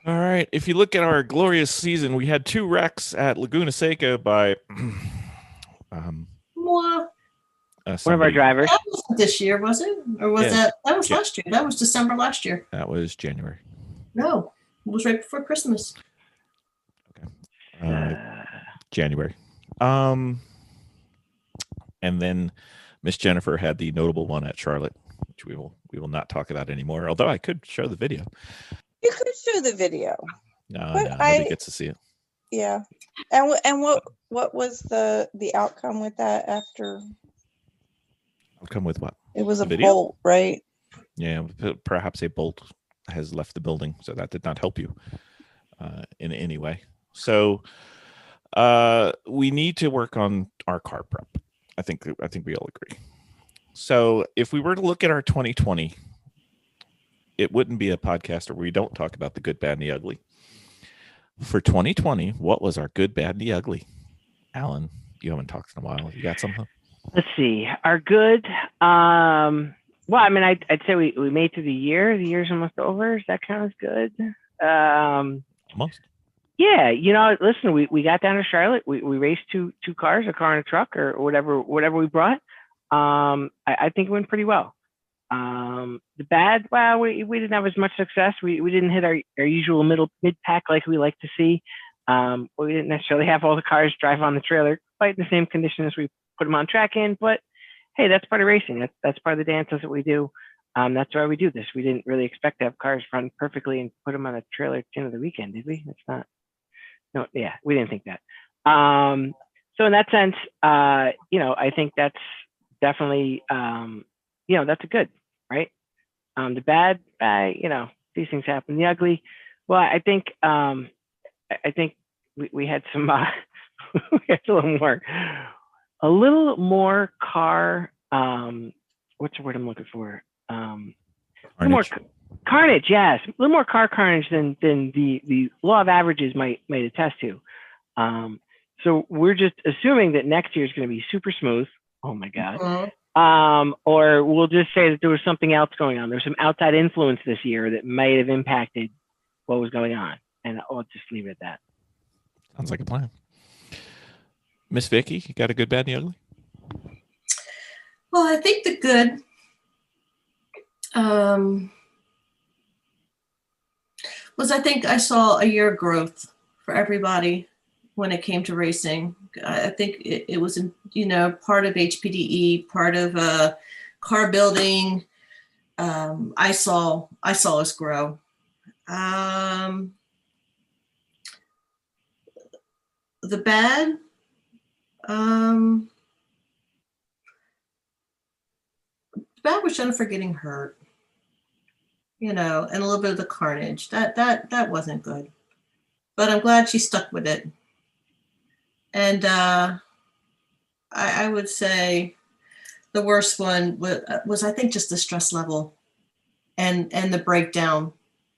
All right. If you look at our glorious season, we had 2 wrecks at Laguna Seca by Moi. One of our drivers. That wasn't this year, was it? Or was that was last year? That was December last year. That was January. No, it was right before Christmas. Okay. January. And then Miss Jennifer had the notable one at Charlotte, which we will not talk about anymore. Although I could show the video. You could show the video. No, nobody gets to see it. Yeah. And what was the outcome with that after? Outcome with what? It was a video? bolt, right? Yeah, perhaps a bolt has left the building, so that did not help you in any way. So we need to work on our car prep. I think we all agree. So if we were to look at our 2020, it wouldn't be a podcast where we don't talk about the good, bad, and the ugly. For 2020, what was our good, bad, and the ugly? Alan, you haven't talked in a while. You got something? Let's see. Our good. Well, I mean, I'd say we made it through the year. The year's almost over. Does that count as good? Almost. Yeah, listen, we got down to Charlotte. We raced two cars, a car and a truck, or whatever we brought. I think it went pretty well. The bad, well, we didn't have as much success. We didn't hit our usual mid pack like we like to see. We didn't necessarily have all the cars drive on the trailer quite in the same condition as we put them on track in. But hey, that's part of racing. That's part of the dance. That's what we do. That's why we do this. We didn't really expect to have cars run perfectly and put them on a trailer at the end of the weekend, did we? That's not. No, yeah, we didn't think that. So in that sense, I think that's definitely, that's a good, right? The bad, these things happen. The ugly, well, I think we had some, we had a little more car. What's the word I'm looking for? Carnage, yes, a little more car carnage than the law of averages might attest to. So we're just assuming that next year is going to be super smooth. Oh my God. Or we'll just say that there was something else going on. There's some outside influence this year that might have impacted what was going on, and I'll just leave it at that. Sounds like a plan. Miss Vicki, you got a good, bad, and the ugly? Well, I think the good was I think I saw a year growth for everybody when it came to racing. I think it was, part of HPDE, part of car building. I saw us grow. The bad, bad was Jennifer getting hurt, and a little bit of the carnage. That wasn't good. But I'm glad she stuck with it. And I would say the worst one was I think just the stress level and the breakdown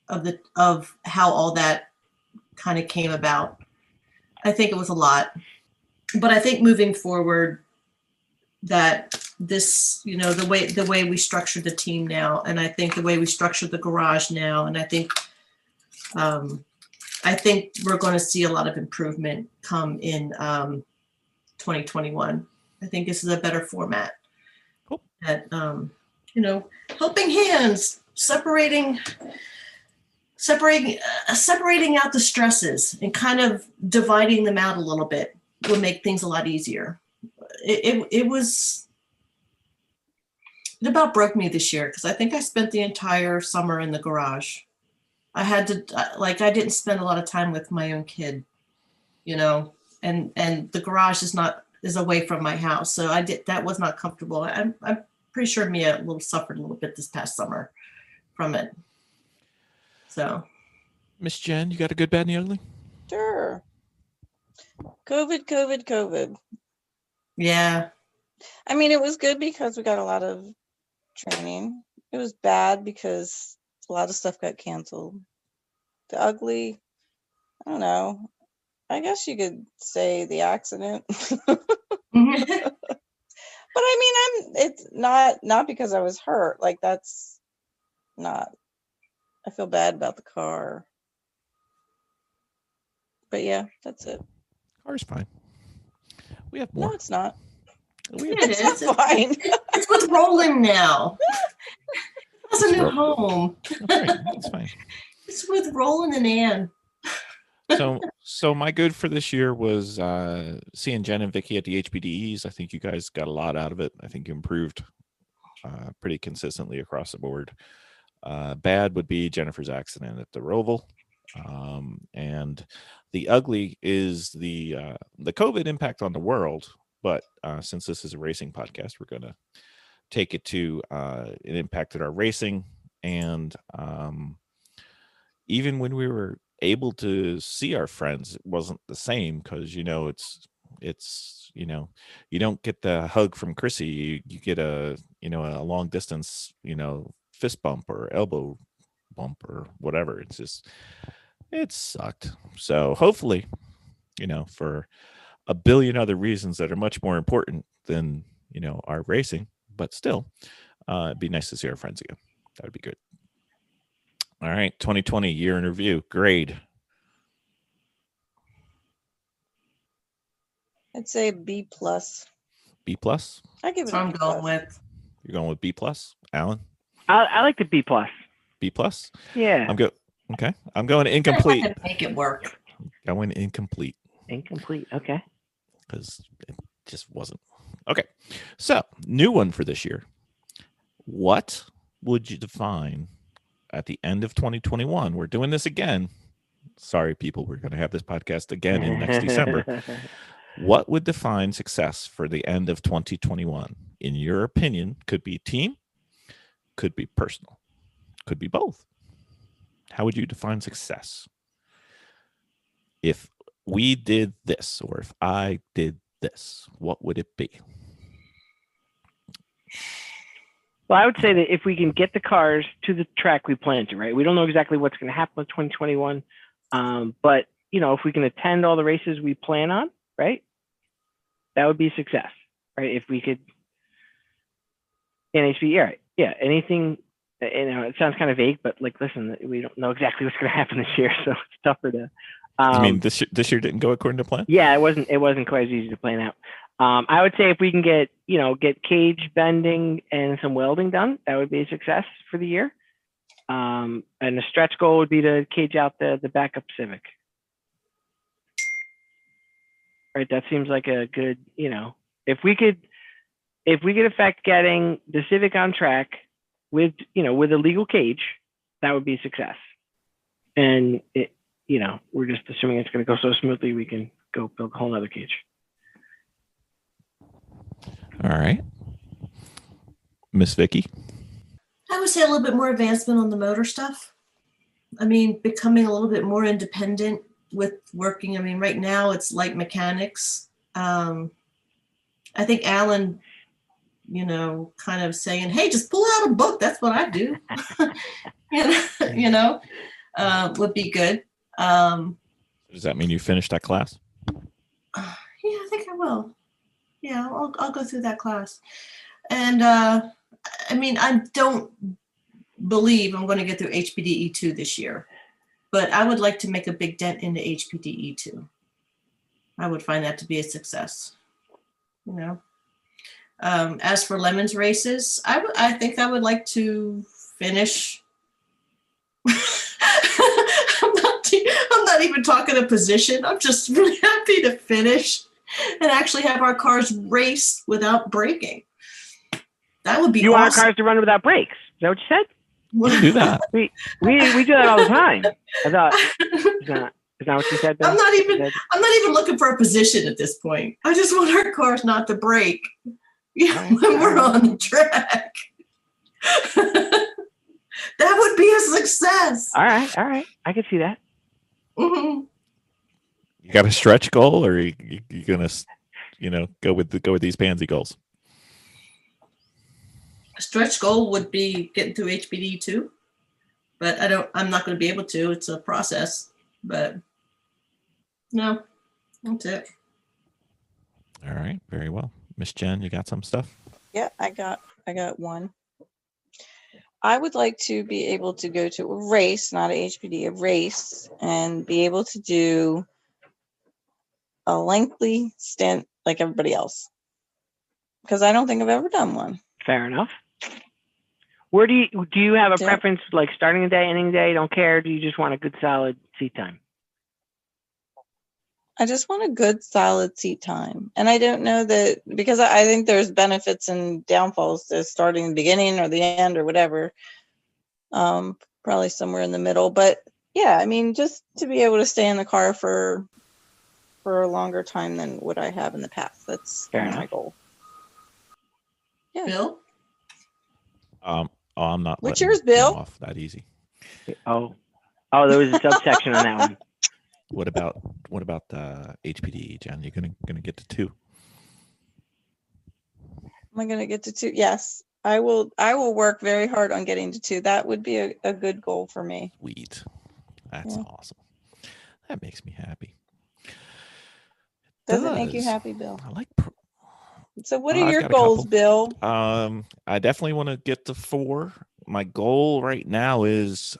of how all that kind of came about. I think it was a lot. But I think moving forward, that this, the way we structured the team now, and I think the way we structured the garage now, and I think we're going to see a lot of improvement come in 2021. I think this is a better format. Cool. That helping hands, separating out the stresses and kind of dividing them out a little bit will make things a lot easier. It about broke me this year because I think I spent the entire summer in the garage. I had to, I didn't spend a lot of time with my own kid, and the garage is away from my house. So that was not comfortable. I'm pretty sure Mia suffered a little bit this past summer from it. So. Miss Jen, you got a good, bad, and the ugly? Sure. COVID. Yeah. I mean, it was good because we got a lot of training. It was bad because a lot of stuff got canceled. The ugly, I don't know. I guess you could say the accident. But I mean, it's not because I was hurt. That's not, I feel bad about the car. But yeah, that's it. Car's fine. We have more. No, it's not. It's not fine. It's with Roland now. It's a new home. Right, that's fine. It's with Roland and Ann. So my good for this year was seeing Jen and Vicki at the HPDEs. I think you guys got a lot out of it. I think you improved pretty consistently across the board. Bad would be Jennifer's accident at the Roval. And the ugly is the COVID impact on the world. But since this is a racing podcast, we're going to take it to it impacted our racing. And even when we were able to see our friends, it wasn't the same because, it's you don't get the hug from Chrissy. You get a long distance, fist bump or elbow bump or whatever. It sucked. So hopefully, for a billion other reasons that are much more important than, our racing, but still, it'd be nice to see our friends again. That would be good. All right. 2020 year in review. Grade. I'd say B+. B+? I give it So a I'm B+. going with. You're going with B+? Alan? I like the B+. B+? Yeah. I'm good. Okay. I'm going incomplete. I can make it work. Going incomplete. Incomplete. Okay. Because it just wasn't. Okay. So, new one for this year. What would you define at the end of 2021? We're doing this again. Sorry, people. We're going to have this podcast again in next December. What would define success for the end of 2021? In your opinion, could be team, could be personal, could be both. How would you define success? If we did this, or if I did this, what would it be? Well, I would say that if we can get the cars to the track we plan to, right? We don't know exactly what's going to happen with 2021, but if we can attend all the races we plan on, right? That would be a success, right? If we could, NHB, yeah, anything. It sounds kind of vague, but listen, we don't know exactly what's going to happen this year, so it's tougher to. I mean, this year didn't go according to plan. Yeah, it wasn't quite as easy to plan out. I would say if we can get cage bending and some welding done, that would be a success for the year. And the stretch goal would be to cage out the backup Civic. Right, that seems like a good, if we could affect getting the Civic on track with a legal cage, that would be a success. And we're just assuming it's going to go so smoothly we can go build a whole other cage. All right, Miss Vicki. I would say a little bit more advancement on the motor stuff. I mean, becoming a little bit more independent with working. I mean, right now it's light mechanics. I think Alan, kind of saying, "Hey, just pull out a book. That's what I do." Would be good. Does that mean you finished that class? Yeah, I think I will. Yeah, I'll go through that class. And I mean, I don't believe I'm going to get through HPDE 2 this year, but I would like to make a big dent into HPDE 2. I would find that to be a success. As for Lemon's races, I think I would like to finish. I'm not even talking a position. I'm just really happy to finish and actually have our cars race without braking. That would be You awesome. want our cars to run without brakes? Is that what you said? We can do that. We do that all the time. I thought is that what you said? Ben? I'm not even looking for a position at this point. I just want our cars not to brake when we're on the track. That would be a success. All right. I can see that. Mm-hmm. You got a stretch goal, or you gonna, go with these pansy goals? A stretch goal would be getting through HPD 2, but I'm not going to be able to. It's a process, but no, that's it. All right, very well. Miss Jen, you got some stuff? Yeah, I got one. I would like to be able to go to a race, not a HPD, a race, and be able to do a lengthy stint like everybody else, because I don't think I've ever done one. Fair enough. Where do you have a preference, like starting the day, ending the day? Don't care. Do you just want a good solid seat time? I just want a good solid seat time. And I don't know that, because I think there's benefits and downfalls to starting the beginning or the end or whatever. Probably somewhere in the middle. But yeah, I mean, just to be able to stay in the car for a longer time than what I have in the past. That's my goal. Yeah. Bill? I'm not. What's yours, Bill? Off that easy. Oh, there was a subsection on that one. What about the HPD, Jen? You're gonna get to 2. Am I gonna get to 2? Yes, I will. I will work very hard on getting to 2. That would be a good goal for me. Sweet. That's awesome. That makes me happy. Does it make you happy, Bill? I like. So what are your goals, Bill? I definitely want to get to 4. My goal right now is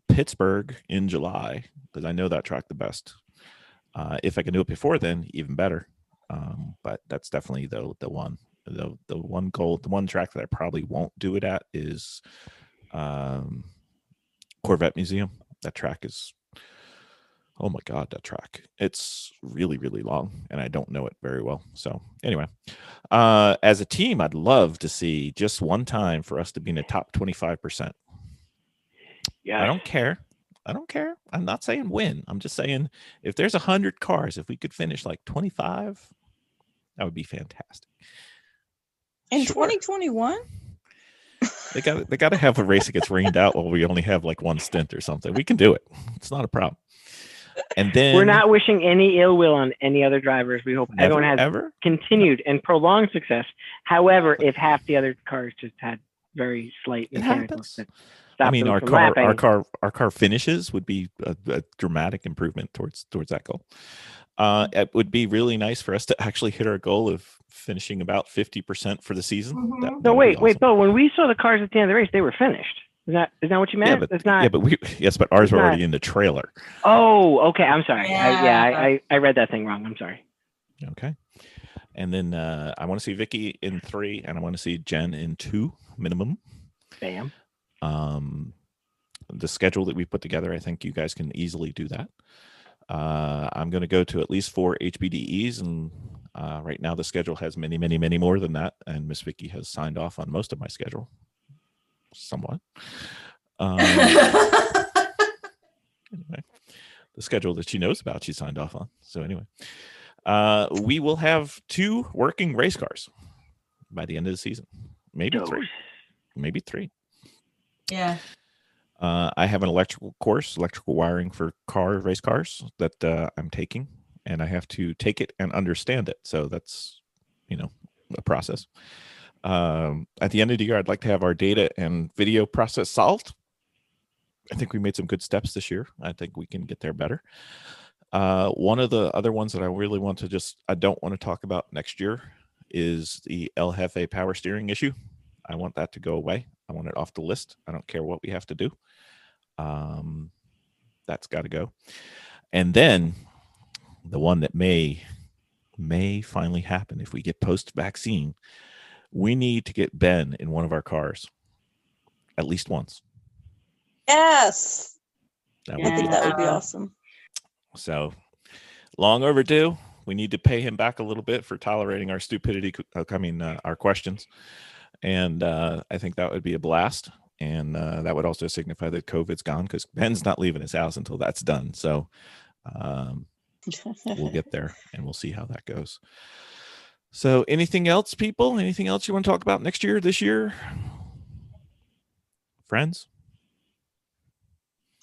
Pittsburgh in July, because I know that track the best. If I can do it before then, even better. But that's definitely the one. The one goal, the one track that I probably won't do it at is Corvette Museum. That track is, oh my God, that track. It's really, really long, and I don't know it very well. So anyway, as a team, I'd love to see just one time for us to be in the top 25%. Yeah, I don't care. I'm not saying win. I'm just saying if there's 100 cars, if we could finish like 25, that would be fantastic. In 2021? They got to have a race that gets rained out while we only have like one stint or something. We can do it. It's not a problem. And then we're not wishing any ill will on any other drivers. We hope everyone has continued and prolonged success. However, if half the other cars just had very slight It mechanicals happens. that I stop mean, them our from car, lapping. our car finishes would be a dramatic improvement towards that goal. It would be really nice for us to actually hit our goal of finishing about 50% for the season. Mhm. That No, would be wait, awesome. Bill. When we saw the cars at the end of the race, they were finished. Is that what you meant? Yeah, It's not. but ours it's were already not- in the trailer. Oh, okay. I'm sorry. Yeah. I read that thing wrong. I'm sorry. Okay. And then I want to see Vicki in 3, and I want to see Jen in 2 minimum. Bam. The schedule that we put together, I think you guys can easily do that. I'm going to go to at least 4 HBDEs, and right now the schedule has many, many, many more than that. And Miss Vicki has signed off on most of my schedule, somewhat. Anyway, the schedule that she knows about, she signed off on. So anyway, we will have 2 working race cars by the end of the season. Maybe 3. Maybe 3. Yeah. I have an electrical wiring for race cars that I'm taking, and I have to take it and understand it. So that's, a process. At the end of the year, I'd like to have our data and video process solved. I think we made some good steps this year. I think we can get there better. One of the other ones that I really want to I don't want to talk about next year is the El Jefe power steering issue. I want that to go away. I want it off the list. I don't care what we have to do. That's got to go. And then the one that may finally happen if we get post-vaccine, we need to get Ben in one of our cars at least once. Yes. That I think that would be awesome. So long overdue. We need to pay him back a little bit for tolerating our stupidity. Our questions. And I think that would be a blast. And that would also signify that COVID's gone, because Ben's not leaving his house until that's done. So we'll get there and we'll see how that goes. So anything else, people? Anything else you want to talk about next year, this year? Friends?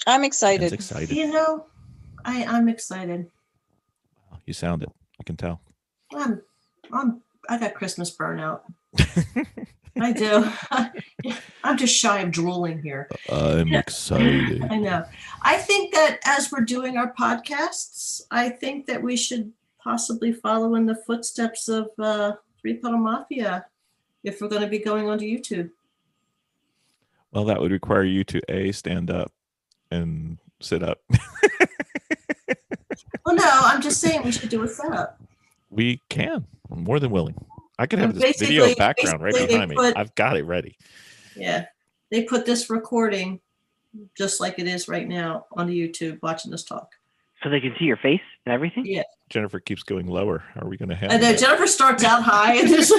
I'm excited. Ben's excited. I'm excited. You sound it. I can tell. I got Christmas burnout. I do. I'm just shy of drooling here. I'm excited. I know. I think that as we're doing our podcasts, I think that we should possibly follow in the footsteps of 3-Pedal Mafia if we're going to be going onto YouTube. Well, that would require you to stand up and sit up. Well, no, I'm just saying we should do a setup. We can. I'm more than willing. I could have this video background right behind me. I've got it ready. Yeah. They put this recording just like it is right now on the YouTube watching us talk. So they can see your face and everything? Yeah. Jennifer keeps going lower. Are we going to have And then Jennifer starts out high and just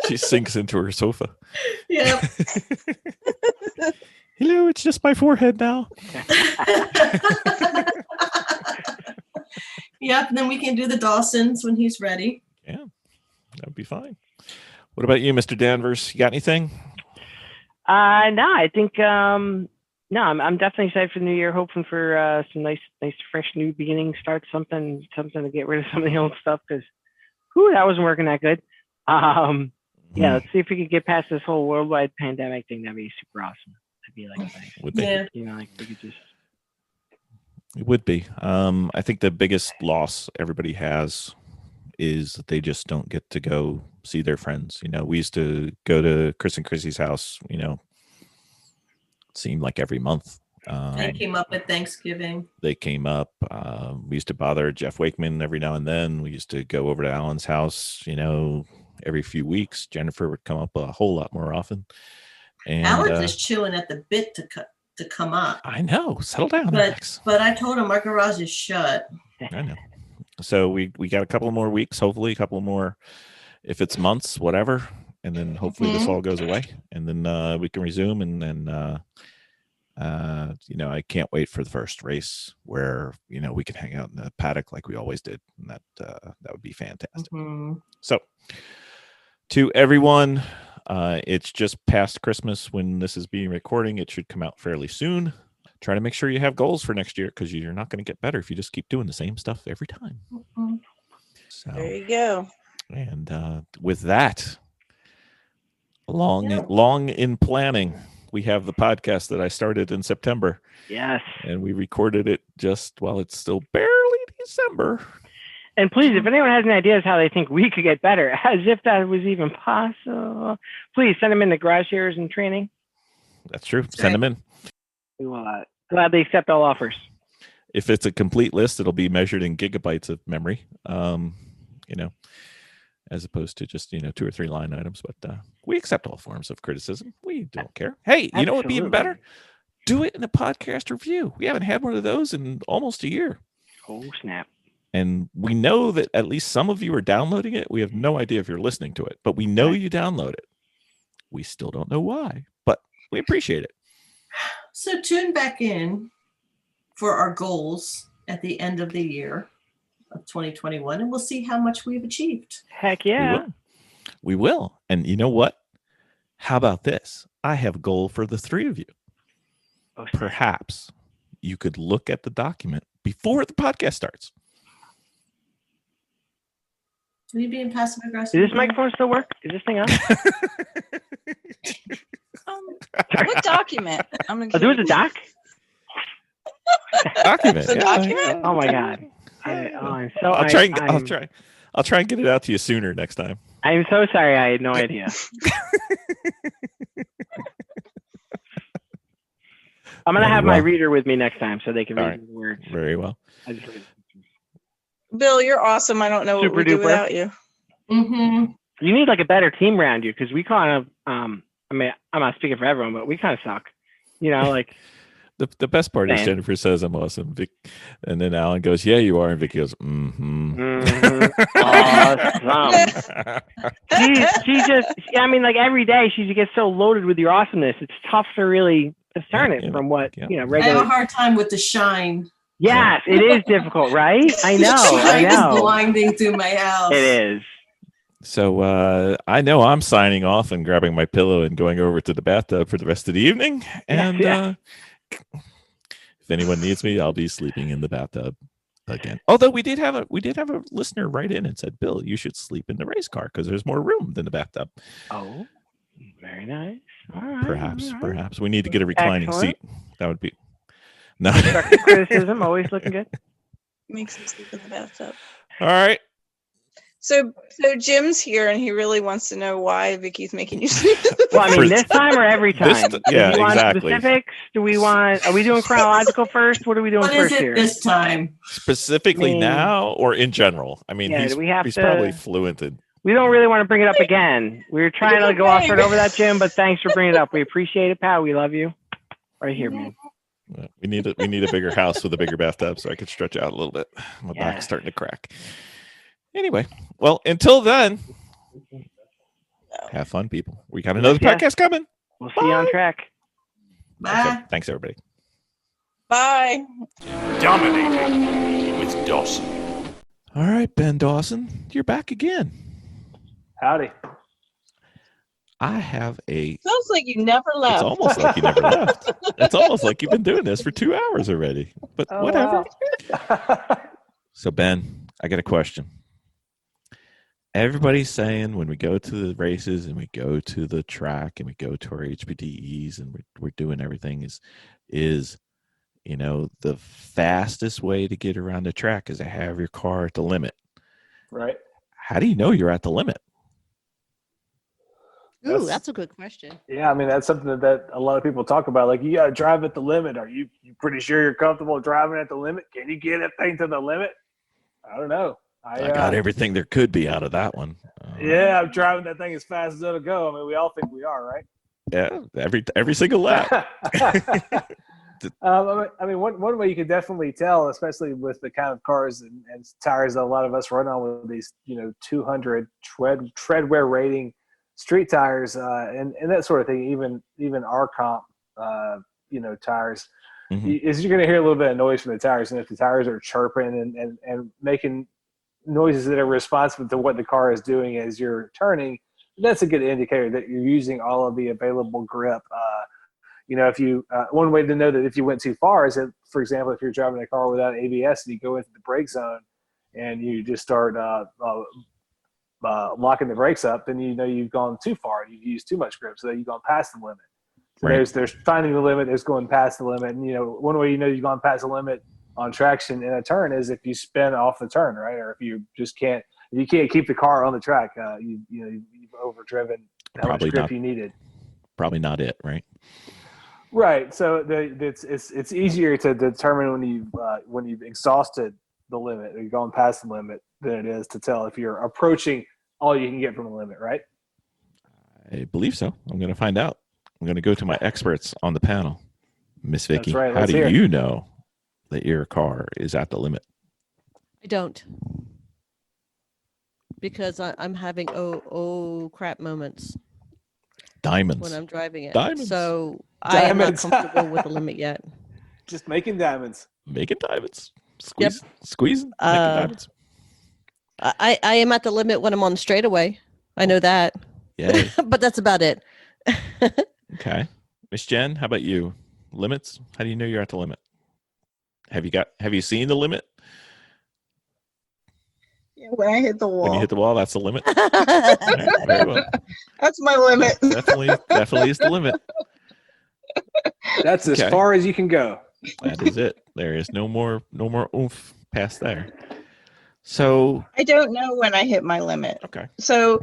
she sinks into her sofa. Yeah. Hello, it's just my forehead now. Yep, and then we can do the Dawsons when he's ready. Yeah, that would be fine. What about you, Mr. Danvers? You got anything? No, I think I'm definitely excited for the new year, hoping for some nice fresh new beginning, start something to get rid of some of the old stuff, because that wasn't working that good. Yeah, let's see if we could get past this whole worldwide pandemic thing. That'd be super awesome. I'd be like, would be. Yeah. Like we could just. It would be. I think the biggest loss everybody has is that they just don't get to go see their friends. We used to go to Chris and Chrissy's house, it seemed like every month. They came up at Thanksgiving. They came up. We used to bother Jeff Wakeman every now and then. We used to go over to Alan's house, every few weeks. Jennifer would come up a whole lot more often. And Alan's just chewing at the bit to come up. I know. Settle down, Alex. But I told him our garage is shut. I know. So we got a couple more weeks, hopefully a couple more, if it's months, whatever. And then hopefully this all goes away, and then we can resume. And then, I can't wait for the first race where, we can hang out in the paddock like we always did. And that would be fantastic. Mm-hmm. So to everyone, it's just past Christmas when this is being recording. It should come out fairly soon. Try to make sure you have goals for next year, because you're not going to get better if you just keep doing the same stuff every time. Mm-hmm. So there you go. And with that, Long in planning. We have the podcast that I started in September. Yes. And we recorded it just while it's still barely December. And please, if anyone has any ideas how they think we could get better, as if that was even possible, please send them in to Garage Shares and Training. That's true. Send them in. We will gladly accept all offers. If it's a complete list, it'll be measured in gigabytes of memory, as opposed to just, 2 or 3 line items. But we accept all forms of criticism. We don't care. Hey, you know what would be even better? Do it in a podcast review. We haven't had one of those in almost a year. Oh, snap. And we know that at least some of you are downloading it. We have no idea if you're listening to it, but we know you download it. We still don't know why, but we appreciate it. So tune back in for our goals at the end of the year of 2021, and we'll see how much we've achieved. Heck yeah. We will. And you know what? How about this? I have a goal for the 3 of you. Perhaps you could look at the document before the podcast starts. Are you being passive aggressive? Does this microphone still work? Is this thing on? What document? I'm gonna. There was a doc. Document. The document? Oh my god. I'll try and get it out to you sooner next time. I'm so sorry. I had no idea. I'm gonna have my reader with me next time so they can read the words. Very well. Bill, you're awesome. I don't know what we'd do without you. Mm-hmm. You need like a better team around you because we kind of, I mean, I'm not speaking for everyone, but we kind of suck. Like the best part is Jennifer says I'm awesome, Vic, and then Alan goes, "Yeah, you are," and Vicky goes, "Mm-hmm." Awesome. she just, I mean, like every day she gets so loaded with your awesomeness. It's tough to really discern it from what regular. I have a hard time with the shine. Yes, it is difficult, right? I know. It's blinding through my house. It is. So I know I'm signing off and grabbing my pillow and going over to the bathtub for the rest of the evening. And if anyone needs me, I'll be sleeping in the bathtub again. Although we did have a listener write in and said, "Bill, you should sleep in the race car because there's more room than the bathtub." Oh, very nice. All right. Perhaps we need to get a reclining seat. That would be. No. Criticism, always looking good. Makes him sleep in the bathtub. All right. So Jim's here, and he really wants to know why Vicky's making you sleep. Well, I mean, this time or every time? Yeah, do we want exactly. Specifics? Are we doing chronological first? What are we doing first here? What is it this time? Specifically now or in general? I mean, he's probably fluent in. We don't really want to bring it up again. We were trying to go off right over that, Jim, but thanks for bringing it up. We appreciate it, pal. We love you. Right here, man. We need a bigger house with a bigger bathtub so I can stretch out a little bit. My back's starting to crack. Anyway, well, until then, have fun, people. We got another podcast coming. We'll see you on track. Bye. Thanks, everybody. Bye. Dominating with Dawson. All right, Ben Dawson, you're back again. Howdy. I have Sounds like you never left. It's almost like you never left. It's almost like you've been doing this for 2 hours already. But whatever. Wow. So, Ben, I got a question. Everybody's saying when we go to the races and we go to the track and we go to our HPDEs and we're doing everything is the fastest way to get around the track is to have your car at the limit. Right. How do you know you're at the limit? Ooh, that's a good question. Yeah, I mean, that's something that a lot of people talk about. Like, you got to drive at the limit. Are you pretty sure you're comfortable driving at the limit? Can you get that thing to the limit? I don't know. I got everything there could be out of that one. Yeah, I'm driving that thing as fast as it'll go. I mean, we all think we are, right? Yeah, every single lap. I mean, one way you can definitely tell, especially with the kind of cars and tires that a lot of us run on with these, 200 tread wear rating street tires and that sort of thing, even our comp, tires, is you're going to hear a little bit of noise from the tires. And if the tires are chirping and making noises that are responsive to what the car is doing as you're turning, that's a good indicator that you're using all of the available grip. If you one way to know that if you went too far is that, for example, if you're driving a car without ABS and you go into the brake zone and you just start locking the brakes up, then you know you've gone too far. You've used too much grip, so that you've gone past the limit. So Right. there's finding the limit, there's going past the limit. And, you know, one way you know you've gone past the limit on traction in a turn is if you spin off the turn, right? Or if you just can't keep the car on the track. You've overdriven how Probably much grip not. you needed. Probably not it, right? Right. So it's easier to determine when you've exhausted the limit or you've gone past the limit than it is to tell if you're approaching all you can get from the limit, right? I believe so. I'm going to find out. I'm going to go to my experts on the panel. Miss Vicki, That's right. how Let's do hear it. you know that your car is at the limit? I don't. Because I'm having crap moments Diamonds. when I'm driving it. Diamonds. So I am not Diamonds. comfortable with the limit yet. Just making diamonds. Making diamonds. Squeezing. Making Uh, diamonds. I am at the limit when I'm on the straightaway. I know that. Yay. But that's about it. Okay. Miss Jen, how about you? Limits? How do you know you're at the limit? Have you seen the limit? Yeah, when I hit the wall. When you hit the wall, that's the limit. All right, very well. That's my limit. Definitely is the limit. That's as Okay. far as you can go. That is it. There is no more oomph past there. So I don't know when I hit my limit. okay. So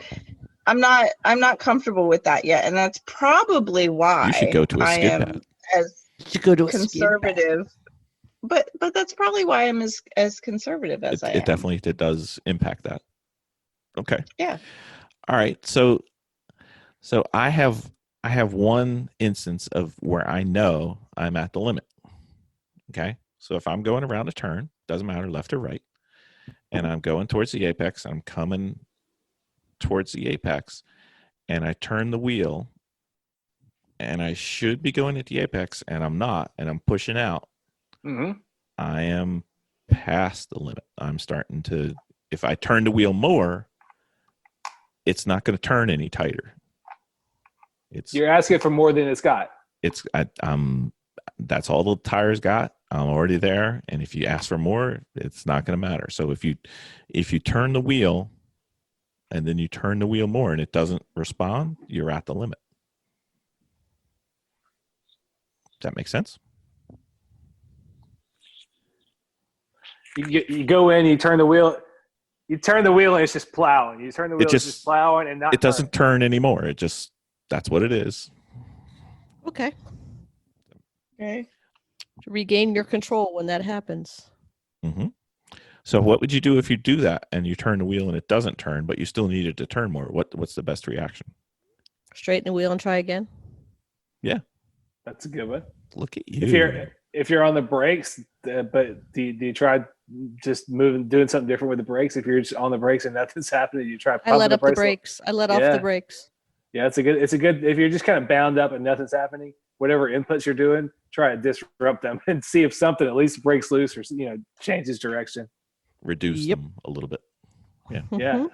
I'm not comfortable with that yet. And that's probably why You should go to a I skid am pad. as You go to a conservative. But that's probably why I'm as conservative as I am. It definitely does impact that. Okay. Yeah. All right. So I have one instance of where I know I'm at the limit. Okay. So if I'm going around a turn, doesn't matter left or right, and I'm going towards the apex, I'm coming towards the apex, and I turn the wheel, and I should be going at the apex, and I'm not, and I'm pushing out. Mm-hmm. I am past the limit. I'm starting to, if I turn the wheel more, it's not going to turn any tighter. You're asking for more than it's got. That's all the tires got. I'm already there. And if you ask for more, it's not going to matter. So if you turn the wheel and then you turn the wheel more and it doesn't respond, you're at the limit. Does that make sense? You go in, you turn the wheel, and it's just plowing. You turn the wheel, it's just plowing and not. It doesn't turn anymore. That's what it is. Okay. Okay. To regain your control when that happens. Mm-hmm. So what would you do if you do that and you turn the wheel and it doesn't turn, but you still need it to turn more? What's the best reaction? Straighten the wheel and try again. Yeah. That's a good one. Look at you. If you're on the brakes, but do you try just doing something different with the brakes? If you're just on the brakes and nothing's happening, you try. I let up the brakes. I let off Yeah. the brakes. Yeah, it's a good. If you're just kind of bound up and nothing's happening, whatever inputs you're doing, try to disrupt them and see if something at least breaks loose or changes direction. Reduce Yep. them a little bit. Yeah. Yeah. Mhm.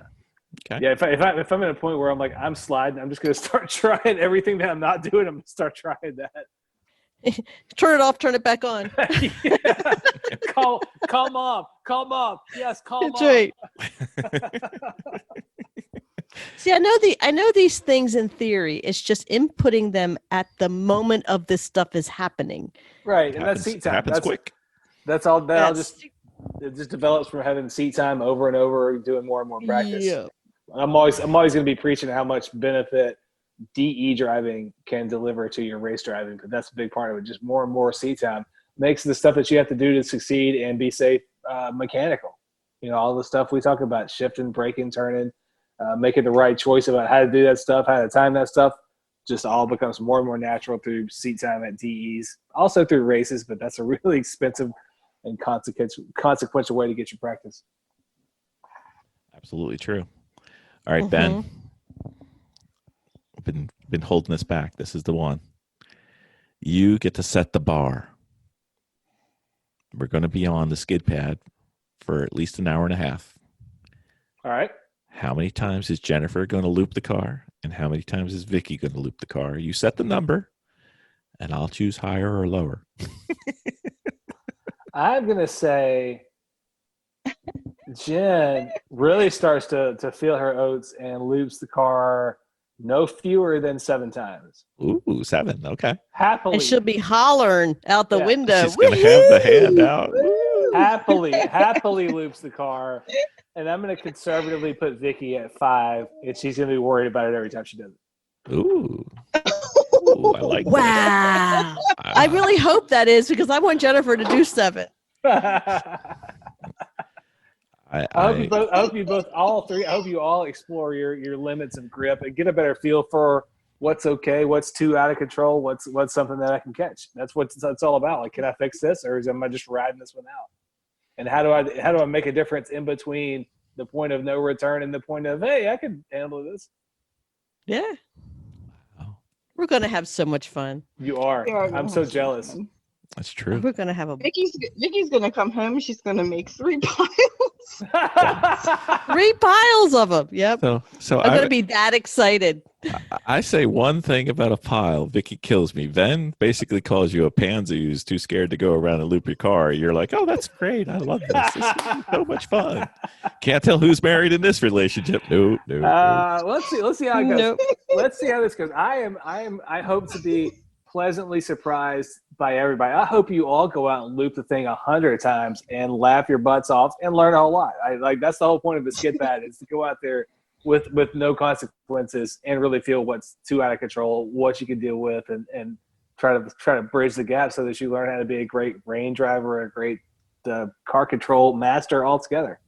Okay. Yeah, if I'm at a point where I'm like I'm sliding, I'm just gonna start trying everything that I'm not doing. I'm gonna start trying that. Turn it off, turn it back on. Yeah. Call mom. Yes, call That's mom. right. See, I know these things in theory. It's just inputting them at the moment of this stuff is happening. Right, and that's seat time. Happens quick. That's all. That's- It just develops from having seat time over and over, doing more and more practice. Yeah. I'm always going to be preaching how much benefit DE driving can deliver to your race driving, but that's a big part of it. Just more and more seat time makes the stuff that you have to do to succeed and be safe mechanical. All the stuff we talk about, shifting, braking, turning, making the right choice about how to do that stuff, how to time that stuff, just all becomes more and more natural through seat time at DEs, also through races, but that's a really expensive and consequential way to get your practice. Absolutely true. All right, Ben. I've been holding this back. This is the one. You get to set the bar. We're going to be on the skid pad for at least an hour and a half. All right. How many times is Jennifer going to loop the car? And how many times is Vicki going to loop the car? You set the number, and I'll choose higher or lower. I'm going to say Jen really starts to feel her oats and loops the car no fewer than 7 times. Ooh, 7. Okay. Happily. And she'll be hollering out the Yeah. window. She's going to have the hand out. Happily loops the car. And I'm going to conservatively put Vicki at 5, and she's going to be worried about it every time she does it. Ooh. Ooh, I like that. Wow. I really hope that is because I want Jennifer to do 7. I hope you both, all three. I hope you all explore your limits of grip and get a better feel for what's okay, what's too out of control, what's something that I can catch. That's what it's all about. Like, can I fix this, or am I just riding this one out? And how do I make a difference in between the point of no return and the point of, hey, I can handle this? Yeah. Wow. We're going to have so much fun. You are. We are gonna I'm so have jealous. fun. That's true. We're going to have a Vicky's gonna come home and she's gonna make 3 piles. 3 piles of them. Yep. So I'm going to be that excited. I say one thing about a pile, Vicky kills me. Ven basically calls you a pansy who's too scared to go around and loop your car. You're like, oh, that's great. I love this. This is so much fun. Can't tell who's married in this relationship. No. Let's see how it goes. Nope. Let's see how this goes. I hope to be pleasantly surprised by everybody. I hope you all go out and loop the thing 100 times and laugh your butts off and learn a whole lot. That's the whole point of the skid pad is to go out there with no consequences and really feel what's too out of control, what you can deal with, and try to bridge the gap so that you learn how to be a great range driver, a great car control master altogether.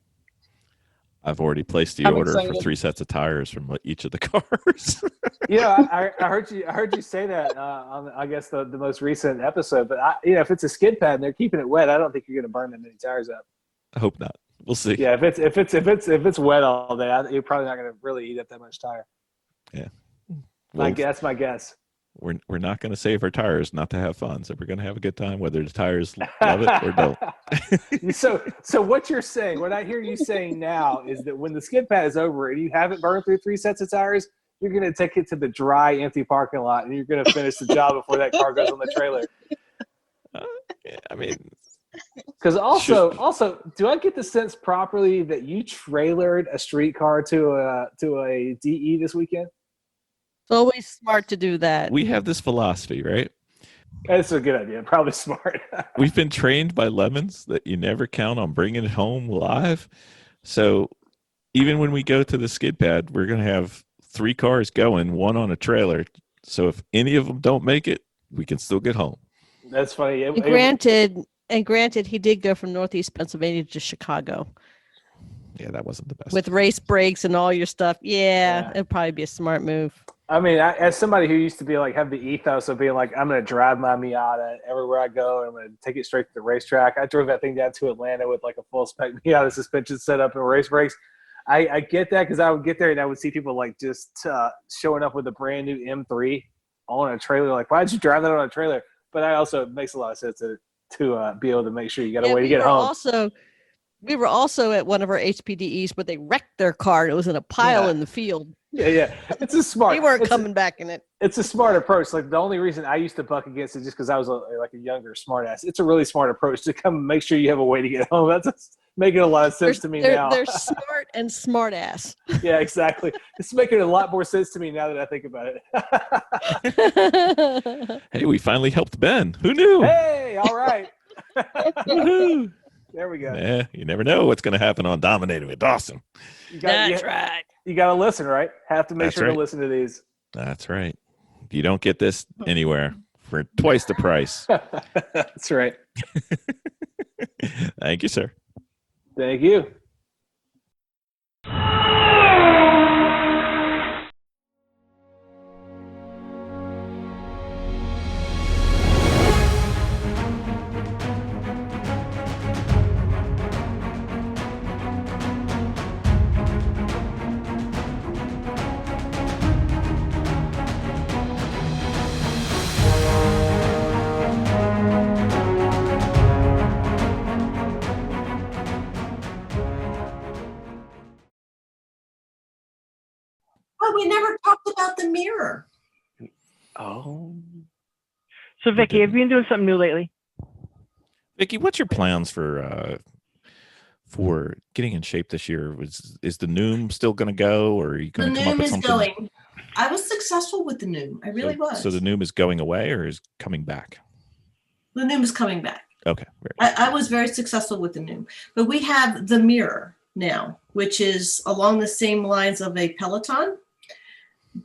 I've already placed the I'm order excited. for 3 sets of tires from each of the cars. Yeah, I heard you say that on I guess the most recent episode. But if it's a skid pad and they're keeping it wet, I don't think you're going to burn that many tires up. I hope not. We'll see. Yeah, if it's wet all day, you're probably not going to really eat up that much tire. Yeah. That's my guess. We're not going to save our tires not to have fun. So we're going to have a good time, whether the tires love it or don't. So what you're saying, what I hear you saying now is that when the skid pad is over and you haven't burned through 3 sets of tires, you're going to take it to the dry, empty parking lot and you're going to finish the job before that car goes on the trailer. Yeah, I mean, because also, do I get the sense properly that you trailered a street car to a DE this weekend? It's always smart to do that. we have this philosophy, right? That's a good idea. Probably smart. We've been trained by Lemons that you never count on bringing it home live. So even when we go to the skid pad, we're going to have 3 cars going, 1 on a trailer. So if any of them don't make it, we can still get home. That's funny. And granted, he did go from Northeast Pennsylvania to Chicago Yeah, that wasn't the best. with race brakes and all your stuff. Yeah. It'd probably be a smart move. I mean, as somebody who used to be like have the ethos of being like, I'm going to drive my Miata everywhere I go, and I'm going to take it straight to the racetrack. I drove that thing down to Atlanta with like a full spec Miata suspension setup and race brakes. I get that because I would get there and I would see people like just showing up with a brand new M3 on a trailer. Like, why'd you drive that on a trailer? But it makes a lot of sense to be able to make sure you got a way to get home. We were also at one of our HPDEs, but they wrecked their car. It was in a pile in the field. Yeah. It's a smart. They weren't coming back in it. It's a smart approach. Like the only reason I used to buck against it just because I was like a younger smart ass. It's a really smart approach to come make sure you have a way to get home. That's making a lot of sense to me now. They're smart and smart ass. Yeah, exactly. It's making a lot more sense to me now that I think about it. Hey, we finally helped Ben. Who knew? Hey, all right. Woohoo. There we go. Yeah, you never know what's going to happen on Dominating with Dawson. That's right. You got to listen, right? Have to make That's sure right. to listen to these. That's right. You don't get this anywhere for twice the price. That's right. Thank you, sir. Thank you. Oh, we never talked about the mirror. Oh. So, Vicki, have you been doing something new lately? Vicki, what's your plans for for getting in shape this year? Is the Noom still going to go, or are you The going to come up Noom with is something? going. I was successful with the Noom. I really was. So the Noom is going away or is coming back? The Noom is coming back. Okay. I was very successful with the Noom, but we have the Mirror now, which is along the same lines of a Peloton,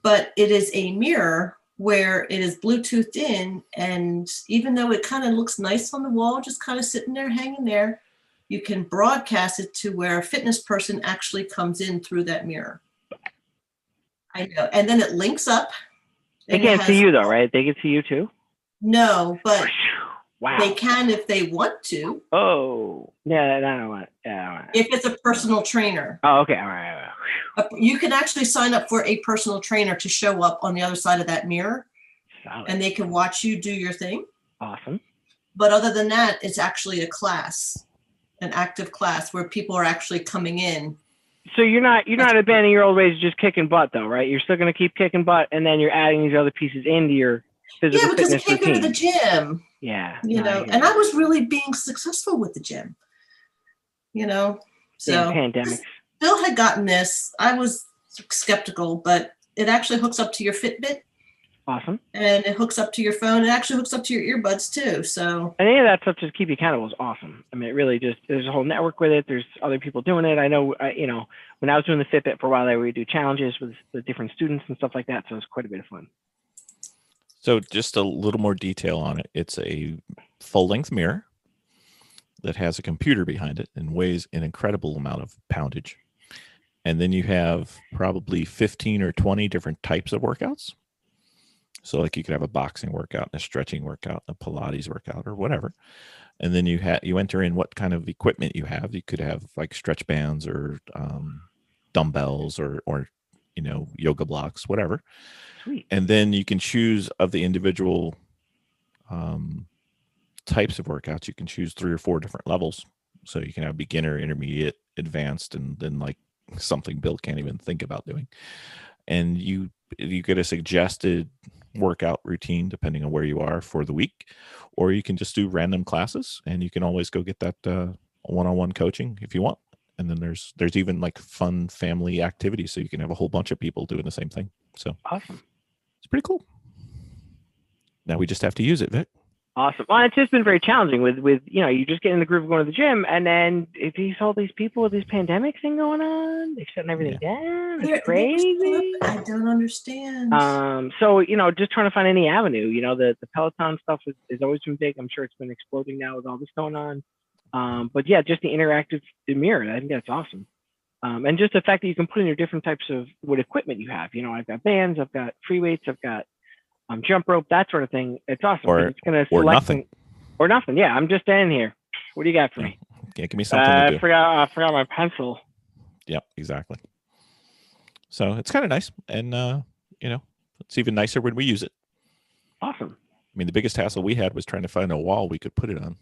but it is a mirror where it is Bluetoothed in, and even though it kind of looks nice on the wall, just kind of sitting there, hanging there, you can broadcast it to where a fitness person actually comes in through that mirror. I know. And then it links up. They can't see you though, right? They can see you too? No, but wow. They can if they want to. Oh, yeah, I don't want. Yeah, if it's a personal trainer. Oh, okay, all right. You can actually sign up for a personal trainer to show up on the other side of that mirror, Solid. and they can watch you do your thing. Awesome. But other than that, it's actually a class, an active class where people are actually coming in. So you're not abandoning your old ways, just kicking butt though, right? You're still going to keep kicking butt, and then you're adding these other pieces into your physical because you fitness can't routine. go to the gym. Yeah. You know, and I was really being successful with the gym. You know, so pandemics. Bill had gotten this. I was skeptical, but it actually hooks up to your Fitbit. Awesome. And it hooks up to your phone. It actually hooks up to your earbuds too. So any of that stuff to keep you accountable is awesome. I mean, it really just, there's a whole network with it. There's other people doing it. I know, you know, when I was doing the Fitbit for a while, we would do challenges with the different students and stuff like that. So it's quite a bit of fun. So just a little more detail on it. It's a full-length mirror that has a computer behind it and weighs an incredible amount of poundage. And then you have probably 15 or 20 different types of workouts. So like you could have a boxing workout, and a stretching workout, a Pilates workout, or whatever. And then you enter in what kind of equipment you have. You could have like stretch bands or dumbbells or you know, yoga blocks, whatever. Sweet. And then you can choose of the individual types of workouts. You can choose 3 or 4 different levels. So you can have beginner, intermediate, advanced, and then like something Bill can't even think about doing. And you get a suggested workout routine depending on where you are for the week, or you can just do random classes, and you can always go get that one-on-one coaching if you want. And then there's even like fun family activities, so you can have a whole bunch of people doing the same thing. So awesome. It's pretty cool. Now we just have to use it, Vic. Awesome. Well, it's just been very challenging with you know, you just get in the groove of going to the gym, and then if you saw these people with this pandemic thing going on, they're shutting everything down. It's crazy. I don't understand. So, you know, just trying to find any avenue. You know, the Peloton stuff is always been big. I'm sure it's been exploding now with all this going on. But yeah, just the interactive mirror. I think that's awesome. And just the fact that you can put in your different types of what equipment you have. You know, I've got bands, I've got free weights, I've got jump rope, that sort of thing. It's awesome. It's gonna or nothing. Or nothing. Yeah, I'm just standing here. What do you got for me? Yeah, give me something to do. I forgot my pencil. Yep, exactly. So it's kind of nice, and you know, it's even nicer when we use it. Awesome. I mean, the biggest hassle we had was trying to find a wall we could put it on.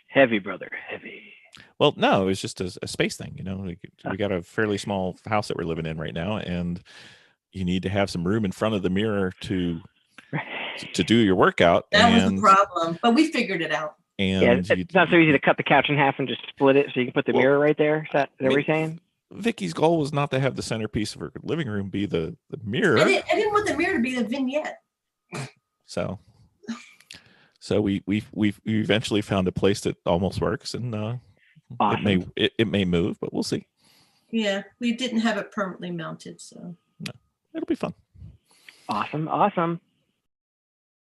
Heavy, brother, heavy. Well, no, it was just a space thing. You know, we got a fairly small house that we're living in right now, and you need to have some room in front of the mirror to do your workout. That was the problem, but we figured it out. And yeah, it's not so easy to cut the couch in half and just split it so you can put the mirror right there. Is that what you're saying? Vicky's goal was not to have the centerpiece of her living room be the mirror. I didn't want the mirror to be the vignette. So we eventually found a place that almost works, and awesome. it may move, but we'll see. Yeah, we didn't have it permanently mounted, so no, it'll be fun. Awesome.